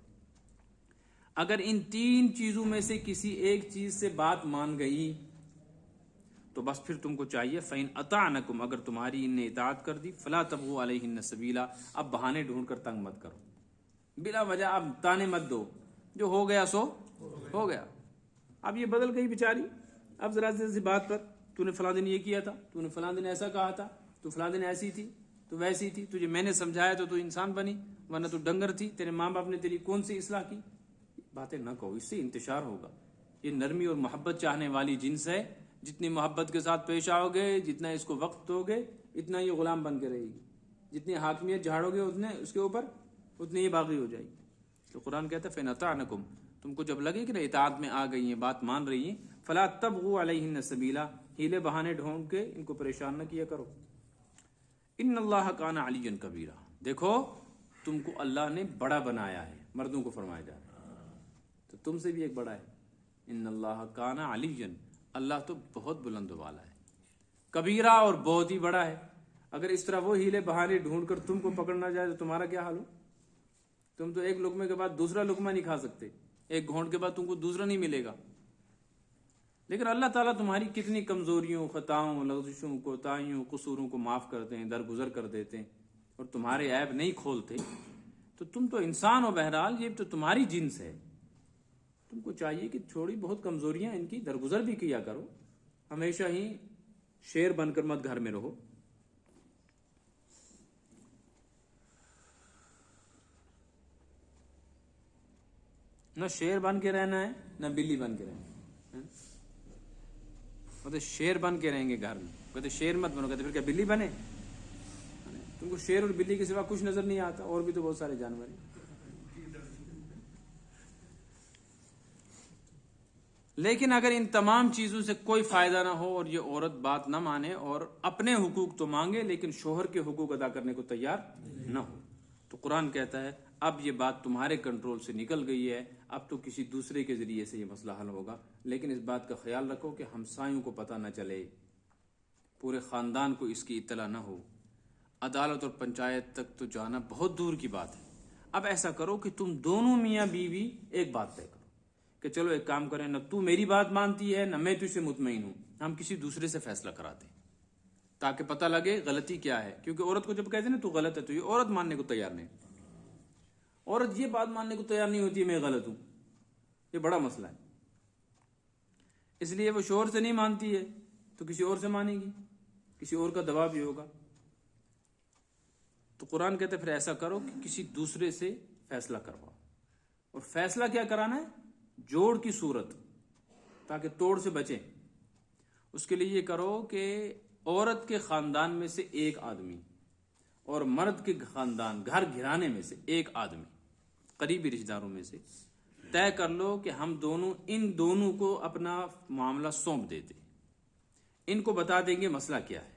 اگر ان تین چیزوں میں سے کسی ایک چیز سے بات مان گئی تو بس پھر تم کو چاہیے فَإِنْ أَطَعْنَكُمْ، اگر تمہاری ان نے اطاعت کر دی فَلَا تَبْغُوا عَلَيْهِنَّ سَبِيلًا، اب بہانے ڈھونڈ کر تنگ مت کرو، بلا وجہ اب تانے مت دو، جو ہو گیا سو ہو گیا۔ اب یہ بدل گئی بیچاری، اب ذرا سی بات پر تو نے فلاں دن یہ کیا تھا، تو نے فلاں دن ایسا کہا تھا، تو فلاں دن ایسی تھی، تو ویسی تھی، تجھے میں نے سمجھایا تو انسان بنی، ورنہ تو ڈنگر تھی، تیرے ماں باپ نے تیری کون سی اصلاح کی؟ باتیں نہ کہو، اس سے انتشار ہوگا۔ یہ نرمی اور محبت چاہنے والی جنس ہے، جتنی محبت کے ساتھ پیش آؤ گے، جتنا اس کو وقت دو گے، اتنا یہ غلام بن کے رہے گی، جتنی حاکمیت جھاڑو گے اتنے اس کے اوپر اتنی یہ باغی ہو جائے گی۔ تو قرآن کہتا ہے فَإِنْ أَطَعْنَكُمْ، تم کو جب لگے کہ اطاعت میں آ گئی ہیں، بات مان رہی ہیں، فَلَا تَبْغُوا عَلَيْهِنَّ سَبِيلًا، ہیلے بہانے ڈھونڈ کے ان کو پریشان نہ کیا کرو۔ ان اللہ کان علیٰ کبیرہ، دیکھو تم کو اللہ نے بڑا بنایا ہے، مردوں کو فرمایا جا رہا ہے، تو تم سے بھی ایک بڑا ہے۔ ان اللہ کان علیٰ، اللہ تو بہت بلند والا ہے، کبیرہ اور بہت ہی بڑا ہے۔ اگر اس طرح وہ ہیلے بہانے ڈھونڈ کر تم کو پکڑنا جائے تو تمہارا کیا حال ہو؟ تم تو ایک لقمے کے بعد دوسرا لقمہ نہیں کھا سکتے، ایک گھونٹ کے بعد تم کو دوسرا نہیں ملے گا۔ لیکن اللہ تعالیٰ تمہاری کتنی کمزوریوں، خطاؤں، لغزشوں، کوتاہیوں، قصوروں کو معاف کرتے ہیں، درگزر کر دیتے ہیں، اور تمہارے عیب نہیں کھولتے، تو تم تو انسان ہو، بہرحال یہ تو تمہاری جنس ہے، تم کو چاہیے کہ تھوڑی بہت کمزوریاں ان کی درگزر بھی کیا کرو، ہمیشہ ہی شیر بن کر مت گھر میں رہو۔ نہ شیر بن کے رہنا ہے نہ بلی بن کے رہنا ہے، مطلب شیر بن کے رہیں گے گھر میں، کہتے شیر مت بنو، کہتے پھر کیا بلی بنے؟ تم کو شیر اور بلی کے سوا کچھ نظر نہیں آتا، اور بھی تو بہت سارے جانور ہیں۔ لیکن اگر ان تمام چیزوں سے کوئی فائدہ نہ ہو اور یہ عورت بات نہ مانے اور اپنے حقوق تو مانگے لیکن شوہر کے حقوق ادا کرنے کو تیار نہ ہو، تو قرآن کہتا ہے اب یہ بات تمہارے کنٹرول سے نکل گئی ہے، اب تو کسی دوسرے کے ذریعے سے یہ مسئلہ حل ہوگا۔ لیکن اس بات کا خیال رکھو کہ ہمسایوں کو پتہ نہ چلے، پورے خاندان کو اس کی اطلاع نہ ہو، عدالت اور پنچایت تک تو جانا بہت دور کی بات ہے۔ اب ایسا کرو کہ تم دونوں میاں بیوی ایک بات طے کرو کہ چلو ایک کام کریں، نہ تو میری بات مانتی ہے نہ میں تجھ سے مطمئن ہوں، ہم کسی دوسرے سے فیصلہ کراتے ہیں تاکہ پتہ لگے غلطی کیا ہے۔ کیونکہ عورت کو جب کہتے ہیں نا تو غلط ہے، تو یہ عورت ماننے کو تیار نہیں، عورت یہ بات ماننے کو تیار نہیں ہوتی ہے میں غلط ہوں، یہ بڑا مسئلہ ہے۔ اس لیے وہ شوہر سے نہیں مانتی ہے تو کسی اور سے مانے گی، کسی اور کا دباؤ بھی ہوگا۔ تو قرآن کہتے پھر ایسا کرو کہ کسی دوسرے سے فیصلہ کرواؤ، اور فیصلہ کیا کرانا ہے؟ جوڑ کی صورت، تاکہ توڑ سے بچیں۔ اس کے لیے یہ کرو کہ عورت کے خاندان میں سے ایک آدمی اور مرد کے خاندان گھر گھرانے میں سے ایک آدمی، قریبی رشتہ داروں میں سے طے کر لو کہ ہم دونوں ان دونوں کو اپنا معاملہ سونپ دیتے، ان کو بتا دیں گے مسئلہ کیا ہے،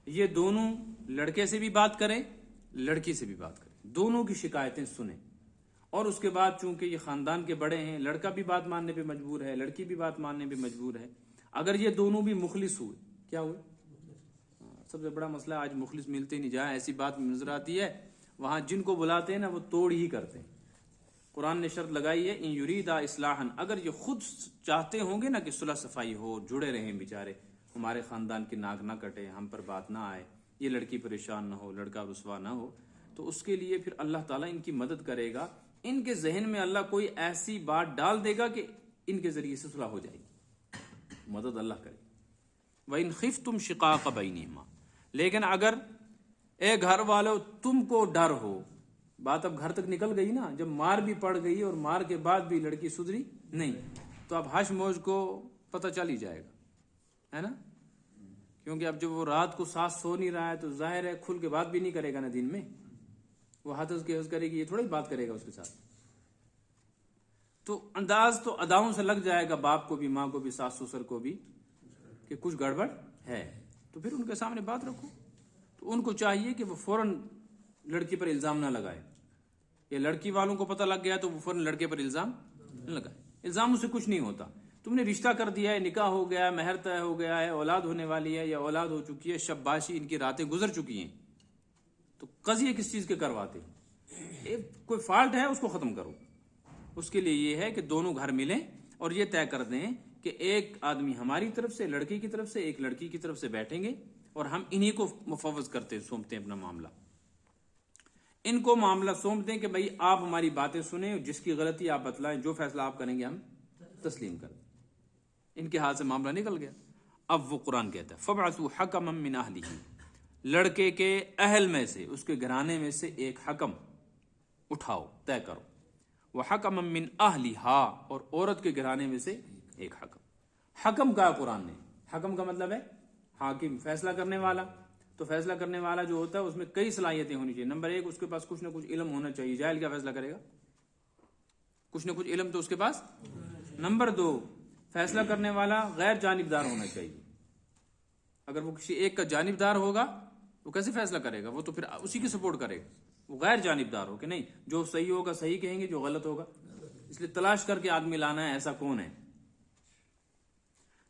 یہ دونوں لڑکے سے بھی بات کریں لڑکی سے بھی بات کریں، دونوں کی شکایتیں سنیں، اور اس کے بعد چونکہ یہ خاندان کے بڑے ہیں، لڑکا بھی بات ماننے پہ مجبور ہے، لڑکی بھی بات ماننے پہ مجبور ہے۔ اگر یہ دونوں بھی مخلص ہوئے، کیا ہوئے؟ سب سے بڑا مسئلہ آج مخلص ملتے نہیں، جہاں ایسی بات نظر آتی ہے وہاں جن کو بلاتے ہیں نا وہ توڑ ہی کرتے ہیں۔ قرآن نے شرط لگائی ہے ان یریدا اصلاحا، اگر یہ خود چاہتے ہوں گے نا کہ صلح صفائی ہو، جڑے رہیں بیچارے، ہمارے خاندان کی ناک نہ کٹے، ہم پر بات نہ آئے، یہ لڑکی پریشان نہ ہو، لڑکا رسوا نہ ہو، تو اس کے لیے پھر اللہ تعالیٰ ان کی مدد کرے گا، ان کے ذہن میں اللہ کوئی ایسی بات ڈال دے گا کہ ان کے ذریعے سے صلح ہو جائے گی، مدد اللہ کرے۔ وَإِنْ خِفْتُمْ شِقَاقَ بَيْنِهِمَا، لیکن اگر اے گھر والو تم کو ڈر ہو، بات اب گھر تک نکل گئی نا، جب مار بھی پڑ گئی اور مار کے بعد بھی لڑکی سدھری نہیں، تو اب حش موج کو پتہ چل ہی جائے گا، ہے نا؟ کیونکہ اب جب وہ رات کو ساتھ سو نہیں رہا ہے تو ظاہر ہے کھل کے بات بھی نہیں کرے گا نا، دن میں وہ حدث کے حس کرے گی، یہ تھوڑا ہی بات کرے گا اس کے ساتھ۔ تو انداز تو اداؤں سے لگ جائے گا، باپ کو بھی، ماں کو بھی، ساس سسر کو بھی، کہ کچھ گڑبڑ ہے، تو پھر ان کے سامنے بات رکھو۔ تو ان کو چاہیے کہ وہ فوراً لڑکی پر الزام نہ لگائے، یا لڑکی والوں کو پتہ لگ گیا تو وہ فوراً لڑکے پر الزام نہ لگائے۔ الزاموں سے کچھ نہیں ہوتا، تم نے رشتہ کر دیا ہے، نکاح ہو گیا ہے، مہر طے ہو گیا ہے، اولاد ہونے والی ہے یا اولاد ہو چکی ہے، شب باشی ان کی راتیں گزر چکی ہیں، تو قضیے کس چیز کے کرواتے؟ کوئی فالٹ ہے اس کو ختم کرو۔ اس کے لیے یہ ہے کہ دونوں گھر ملیں اور یہ طے کر دیں کہ ایک آدمی ہماری طرف سے، لڑکی کی طرف سے، ایک لڑکی کی طرف سے بیٹھیں گے اور ہم انہی کو مفوض کرتے سونپتے ہیں اپنا معاملہ، ان کو معاملہ سونپ دیں کہ بھائی آپ ہماری باتیں سنیں، جس کی غلطی آپ بتلائیں، جو فیصلہ آپ کریں گے ہم تسلیم کر دیں۔ ان کے ہاتھ سے معاملہ نکل گیا۔ اب وہ قرآن کہتا ہے فَبْعَثُوا حَكَمًا مِّنْ أَهْلِهِ، لڑکے کے اہل میں سے، اس کے گھرانے میں سے ایک حکم اٹھاؤ، طے کرو، وَحَكَمًا مِّنْ أَهْلِهَا، اور عورت کے گھرانے میں سے ایک حکم۔ حکم کہا قرآن نے، حکم کا مطلب ہے حاکم، فیصلہ کرنے والا۔ تو فیصلہ کرنے والا جو ہوتا ہے اس میں کئی صلاحیتیں ہونی چاہیے۔ نمبر ایک، اس کے پاس کچھ نہ کچھ علم ہونا چاہیے، جاہل کیا فیصلہ کرے گا؟ کچھ نہ کچھ علم تو اس کے پاس۔ نمبر دو، فیصلہ کرنے والا غیر جانبدار ہونا چاہیے۔ اگر وہ کسی ایک کا جانبدار ہوگا وہ کیسے فیصلہ کرے گا؟ وہ تو پھر اسی کی سپورٹ کرے گا۔ وہ غیر جانبدار ہو کہ نہیں، جو صحیح ہوگا صحیح کہیں گے، جو غلط ہوگا، اس لیے تلاش کر کے آدمی لانا ہے ایسا کون ہے۔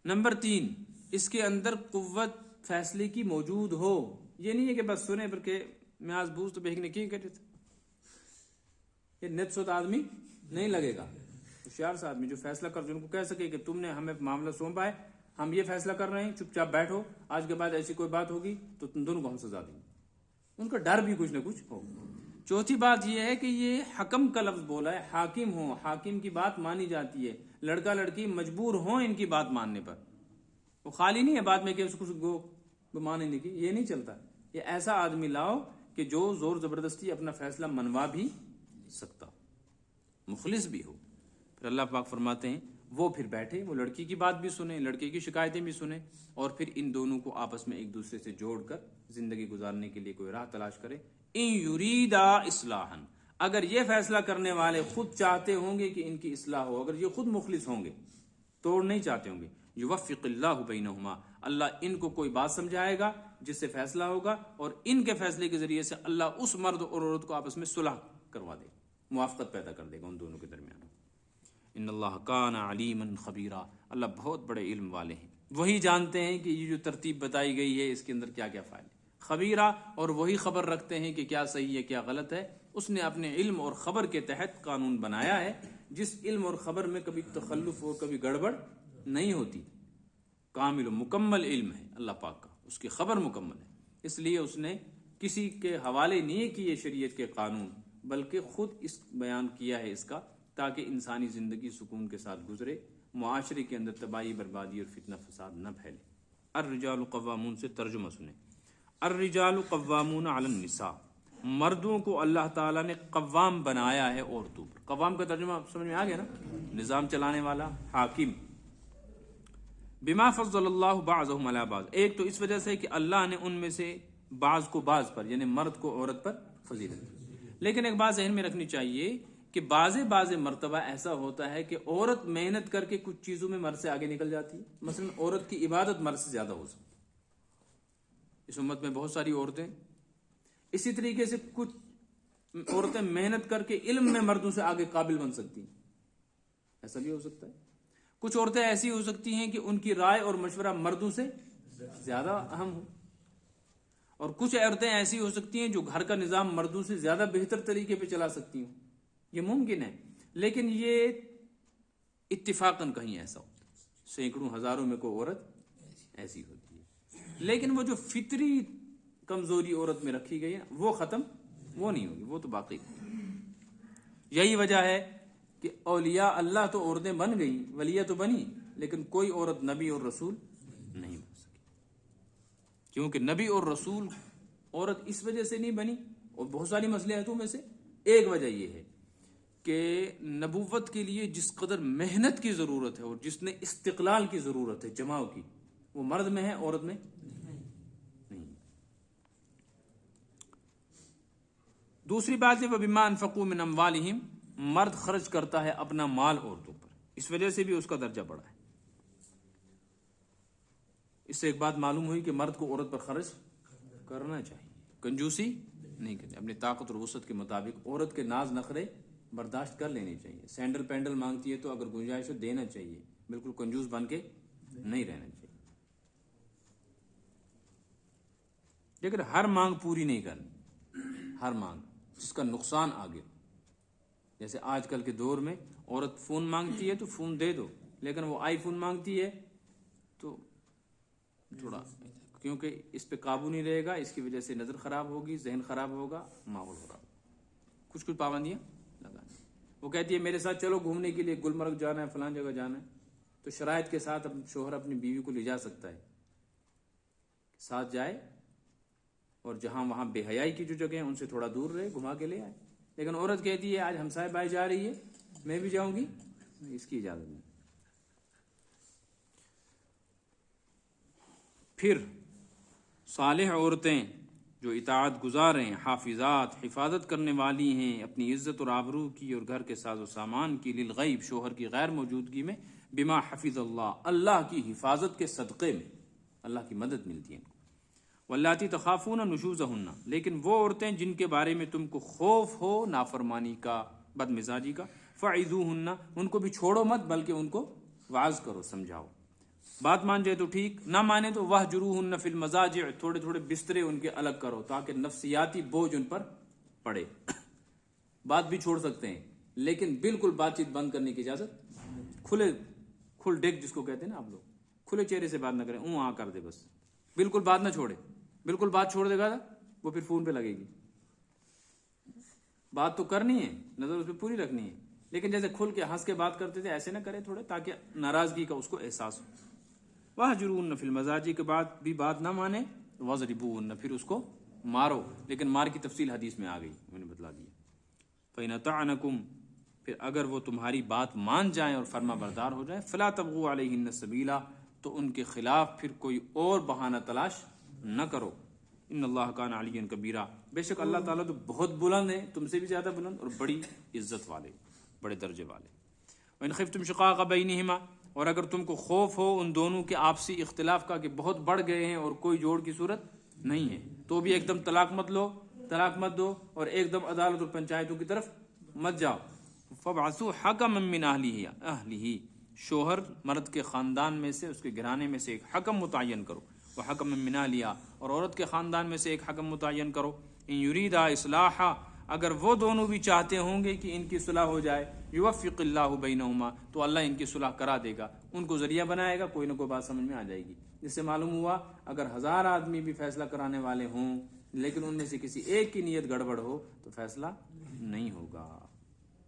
نمبر تین، اس کے اندر قوت فیصلے کی موجود ہو، یہ نہیں ہے کہ بس سنے پر کہ میں آج بوجھ تو بہنے کی کہتے تھے، یہ نت سوت آدمی نہیں لگے گا۔ ہوشیار سا آدمی جو فیصلہ کر، جن کو کہہ سکے کہ تم نے ہمیں معاملہ سونپا ہے، ہم یہ فیصلہ کر رہے ہیں، چپ چاپ بیٹھو، آج کے بعد ایسی کوئی بات ہوگی تو تم دونوں کو ہم سزا دیں گے، ان کا ڈر بھی کچھ نہ کچھ ہو۔ چوتھی بات یہ ہے کہ یہ حکم کا لفظ بولا ہے، حاکم ہو، حاکم کی بات مانی جاتی ہے، لڑکا لڑکی مجبور ہوں ان کی بات ماننے پر، وہ خالی نہیں ہے بعد میں کہ اس کو ماننے کی، یہ نہیں چلتا۔ یہ ایسا آدمی لاؤ کہ جو زور زبردستی اپنا فیصلہ منوا بھی سکتا، مخلص بھی ہو۔ پھر اللہ پاک فرماتے ہیں وہ پھر بیٹھے، وہ لڑکی کی بات بھی سنیں، لڑکے کی شکایتیں بھی سنیں، اور پھر ان دونوں کو آپس میں ایک دوسرے سے جوڑ کر زندگی گزارنے کے لیے کوئی راہ تلاش کرے۔ ان یریدا اصلاحا، اگر یہ فیصلہ کرنے والے خود چاہتے ہوں گے کہ ان کی اصلاح ہو، اگر یہ خود مخلص ہوں گے، توڑ نہیں چاہتے ہوں گے، یوفق اللہ بینہما، اللہ ان کو کوئی بات سمجھائے گا جس سے فیصلہ ہوگا، اور ان کے فیصلے کے ذریعے سے اللہ اس مرد اور عورت کو آپس میں صلح کروا دے، موافقت پیدا کر دے گا ان دونوں کے درمیان۔ ان اللہ کان علیما خبیرا، اللہ بہت بڑے علم والے ہیں، وہی جانتے ہیں کہ یہ جو ترتیب بتائی گئی ہے اس کے اندر کیا کیا فائدے۔ خبیرہ، اور وہی خبر رکھتے ہیں کہ کیا صحیح ہے کیا غلط ہے۔ اس نے اپنے علم اور خبر کے تحت قانون بنایا ہے، جس علم اور خبر میں کبھی تخلف اور کبھی گڑبڑ نہیں ہوتی۔ کامل و مکمل علم ہے اللہ پاک کا، اس کی خبر مکمل ہے، اس لیے اس نے کسی کے حوالے نہیں کیے شریعت کے قانون، بلکہ خود اس بیان کیا ہے اس کا، تاکہ انسانی زندگی سکون کے ساتھ گزرے، معاشرے کے اندر تباہی بربادی اور فتنہ فساد نہ پھیلے۔ الرجال قوامون سے ترجمہ سنیں۔ الرجال قوامون علی النساء، مردوں کو اللہ تعالیٰ نے قوام بنایا ہے عورتوں پر۔ قوام کا ترجمہ سمجھ میں آ گیا نا، نظام چلانے والا، حاکم۔ بما فضل اللہ بعضهم علی بعض، ایک تو اس وجہ سے کہ اللہ نے ان میں سے بعض کو بعض پر، یعنی مرد کو عورت پر فضیلت دی۔ لیکن ایک بات ذہن میں رکھنی چاہیے کہ بعض مرتبہ ایسا ہوتا ہے کہ عورت محنت کر کے کچھ چیزوں میں مرد سے آگے نکل جاتی ہے، مثلا عورت کی عبادت مرد سے زیادہ ہو سکتی ہے، اس امت میں بہت ساری عورتیں۔ اسی طریقے سے کچھ عورتیں محنت کر کے علم میں مردوں سے آگے قابل بن سکتی ہیں، ایسا بھی ہو سکتا ہے۔ کچھ عورتیں ایسی ہو سکتی ہیں کہ ان کی رائے اور مشورہ مردوں سے زیادہ اہم ہو، اور کچھ عورتیں ایسی ہو سکتی ہیں جو گھر کا نظام مردوں سے زیادہ بہتر طریقے پہ چلا سکتی ہوں، یہ ممکن ہے، لیکن یہ اتفاقاً کہیں ایسا ہوتا ہے، سینکڑوں ہزاروں میں کوئی عورت ایسی ہوتی ہے، لیکن وہ جو فطری کمزوری عورت میں رکھی گئی ہے وہ ختم وہ نہیں ہوگی، وہ تو باقی۔ یہی وجہ ہے کہ اولیاء اللہ تو عورتیں بن گئیں، ولیہ تو بنی، لیکن کوئی عورت نبی اور رسول نہیں بن سکی، کیونکہ نبی اور رسول عورت اس وجہ سے نہیں بنی، اور بہت ساری مصلحتوں میں سے ایک وجہ یہ ہے کہ نبوت کے لیے جس قدر محنت کی ضرورت ہے اور جس نے استقلال کی ضرورت ہے، جماؤ کی، وہ مرد میں ہے، عورت میں نہیں۔ دوسری بات ہے وَبِمَا أَنفَقُوا مِنْ أَمْوَالِهِمْ، مرد خرچ کرتا ہے اپنا مال عورتوں پر، اس وجہ سے بھی اس کا درجہ بڑا ہے۔ اس سے ایک بات معلوم ہوئی کہ مرد کو عورت پر خرچ کرنا چاہیے، کنجوسی نہیں کرنی، اپنی طاقت اور وسعت کے مطابق عورت کے ناز نخرے برداشت کر لینے چاہیے۔ سینڈل پینڈل مانگتی ہے تو اگر گنجائش ہو دینا چاہیے، بالکل کنجوس بن کے نہیں رہنا چاہیے، لیکن ہر مانگ پوری نہیں کرنی، ہر مانگ جس کا نقصان آگے۔ جیسے آج کل کے دور میں عورت فون مانگتی ہے تو فون دے دو، لیکن وہ آئی فون مانگتی ہے تو تھوڑا، کیونکہ اس پہ قابو نہیں رہے گا، اس کی وجہ سے نظر خراب ہوگی، ذہن خراب ہوگا، ماحول خراب ہوگا۔ کچھ پابندیاں لگانی۔ وہ کہتی ہے میرے ساتھ چلو گھومنے کے لیے، گلمرگ جانا ہے، فلان جگہ جانا ہے، تو شرائط کے ساتھ شوہر اپنی بیوی کو لے جا سکتا ہے، ساتھ جائے، اور جہاں وہاں بے حیائی کی جو جگہ ہیں ان سے تھوڑا دور رہے، گھما کے لے آئے۔ لیکن عورت کہتی ہے آج ہمسائے بائی جا رہی ہے میں بھی جاؤں گی، اس کی اجازت نہیں۔ پھر صالح عورتیں جو اطاعت گزار ہیں، حافظات، حفاظت کرنے والی ہیں اپنی عزت اور آبرو کی اور گھر کے ساز و سامان کی، للغیب شوہر کی غیر موجودگی میں، بما حفظ اللہ اللہ کی حفاظت کے صدقے میں، اللہ کی مدد ملتی ہے ان کو۔ واللاتی تخافون نشوزہن، لیکن وہ عورتیں جن کے بارے میں تم کو خوف ہو نافرمانی کا، بد مزاجی کا، فعظوہن، ان کو بھی چھوڑو مت بلکہ ان کو وعظ کرو، سمجھاؤ۔ بات مان جائے تو ٹھیک، نہ مانے تو وہجروہن فی المضاجع، تھوڑے تھوڑے بسترے ان کے الگ کرو تاکہ نفسیاتی بوجھ ان پر پڑے۔ بات بھی چھوڑ سکتے ہیں لیکن بالکل بات چیت بند کرنے کی اجازت، کھل ڈیک جس کو کہتے ہیں نا آپ لوگ، کھلے چہرے سے بات نہ کریں، آ کر دے بس، بالکل بات نہ چھوڑے، بالکل بات چھوڑ دے گا وہ پھر فون پہ لگے گی۔ بات تو کرنی ہے، نظر اس پہ پوری رکھنی ہے، لیکن جیسے کھل کے ہنس کے بات کرتے تھے ایسے نہ کرے تھوڑے، تاکہ ناراضگی کا اس کو احساس ہو۔ وَهْجُرُوهُنَّ فِي الْمَضَاجِعِ کے بعد بھی بات نہ مانے وَضْرِبُوهُنَّ، پھر اس کو مارو، لیکن مار کی تفصیل حدیث میں آ گئی، میں نے بتلا دیا۔ فَإِنْ أَطَعْنَكُمْ، پھر اگر وہ تمہاری بات مان جائیں اور فرما بردار ہو جائیں، فَلَا تَبْغُوا عَلَيْهِنَّ السَّبِيلَ، تو ان کے خلاف پھر کوئی اور بہانہ تلاش نہ کرو۔ ان اللہ کان علیٰ کبیرہ، بے شک اللہ تعالیٰ تو بہت بلند ہے، تم سے بھی زیادہ بلند اور بڑی عزت والے، بڑے درجے والے۔ وَإِنْ خِفْتُمْ شِقَاقَ بَيْنِهِمَا، اور اگر تم کو خوف ہو ان دونوں کے آپسی اختلاف کا کہ بہت بڑھ گئے ہیں اور کوئی جوڑ کی صورت نہیں ہے، تو بھی ایک دم طلاق مت لو، طلاق مت دو، اور ایک دم عدالت اور پنچایتوں کی طرف مت جاؤ۔ فَابْعَثُوا حَكَمًا مِّنْ أَهْلِهِ، شوہر مرد کے خاندان میں سے، اس کے گھرانے میں سے ایک حکم متعین کرو، وَحَكَمًا مِّنْ أَهْلِهَا، اور عورت کے خاندان میں سے ایک حکم متعین کرو۔ ان یریدا اصلاحا، اگر وہ دونوں بھی چاہتے ہوں گے کہ ان کی صلح ہو جائے، یوفق اللہ بینہما، تو اللہ ان کی صلح کرا دے گا، ان کو ذریعہ بنائے گا، کوئی نہ کوئی بات سمجھ میں آ جائے گی۔ اس سے معلوم ہوا اگر 1000 آدمی بھی فیصلہ کرانے والے ہوں لیکن ان میں سے کسی ایک کی نیت گڑبڑ ہو تو فیصلہ نہیں ہوگا۔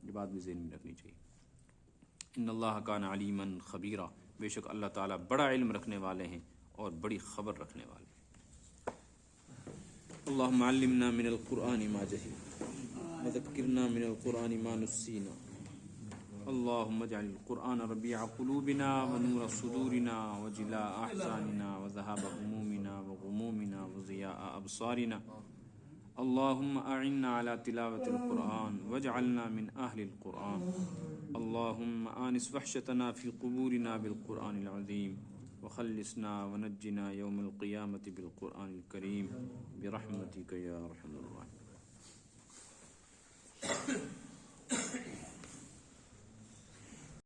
یہ بات بھی ذہن میں رکھنی چاہیے۔ ان اللہ کان علیما خبیرا، بے شک اللہ تعالیٰ بڑا علم رکھنے والے ہیں اور بڑی خبر رکھنے والے ہیں۔ اللہم علمنا من القرآن ما جہلنا وذکرنا من القرآن ما نسینا، اللہم اجعل القرآن ربیع قلوبنا ونور صدورنا وجلاء احزاننا وذهاب همومنا وغمومنا وضیاء ابصارنا، اللہم اعنا على تلاوة القرآن واجعلنا من اہل القرآن، اللہم آنس وحشتنا في قبورنا بالقرآن العظیم، وخلصنا ونجنا يوم القيامة بالقرآن الكريم برحمتك يا أرحم الراحمين۔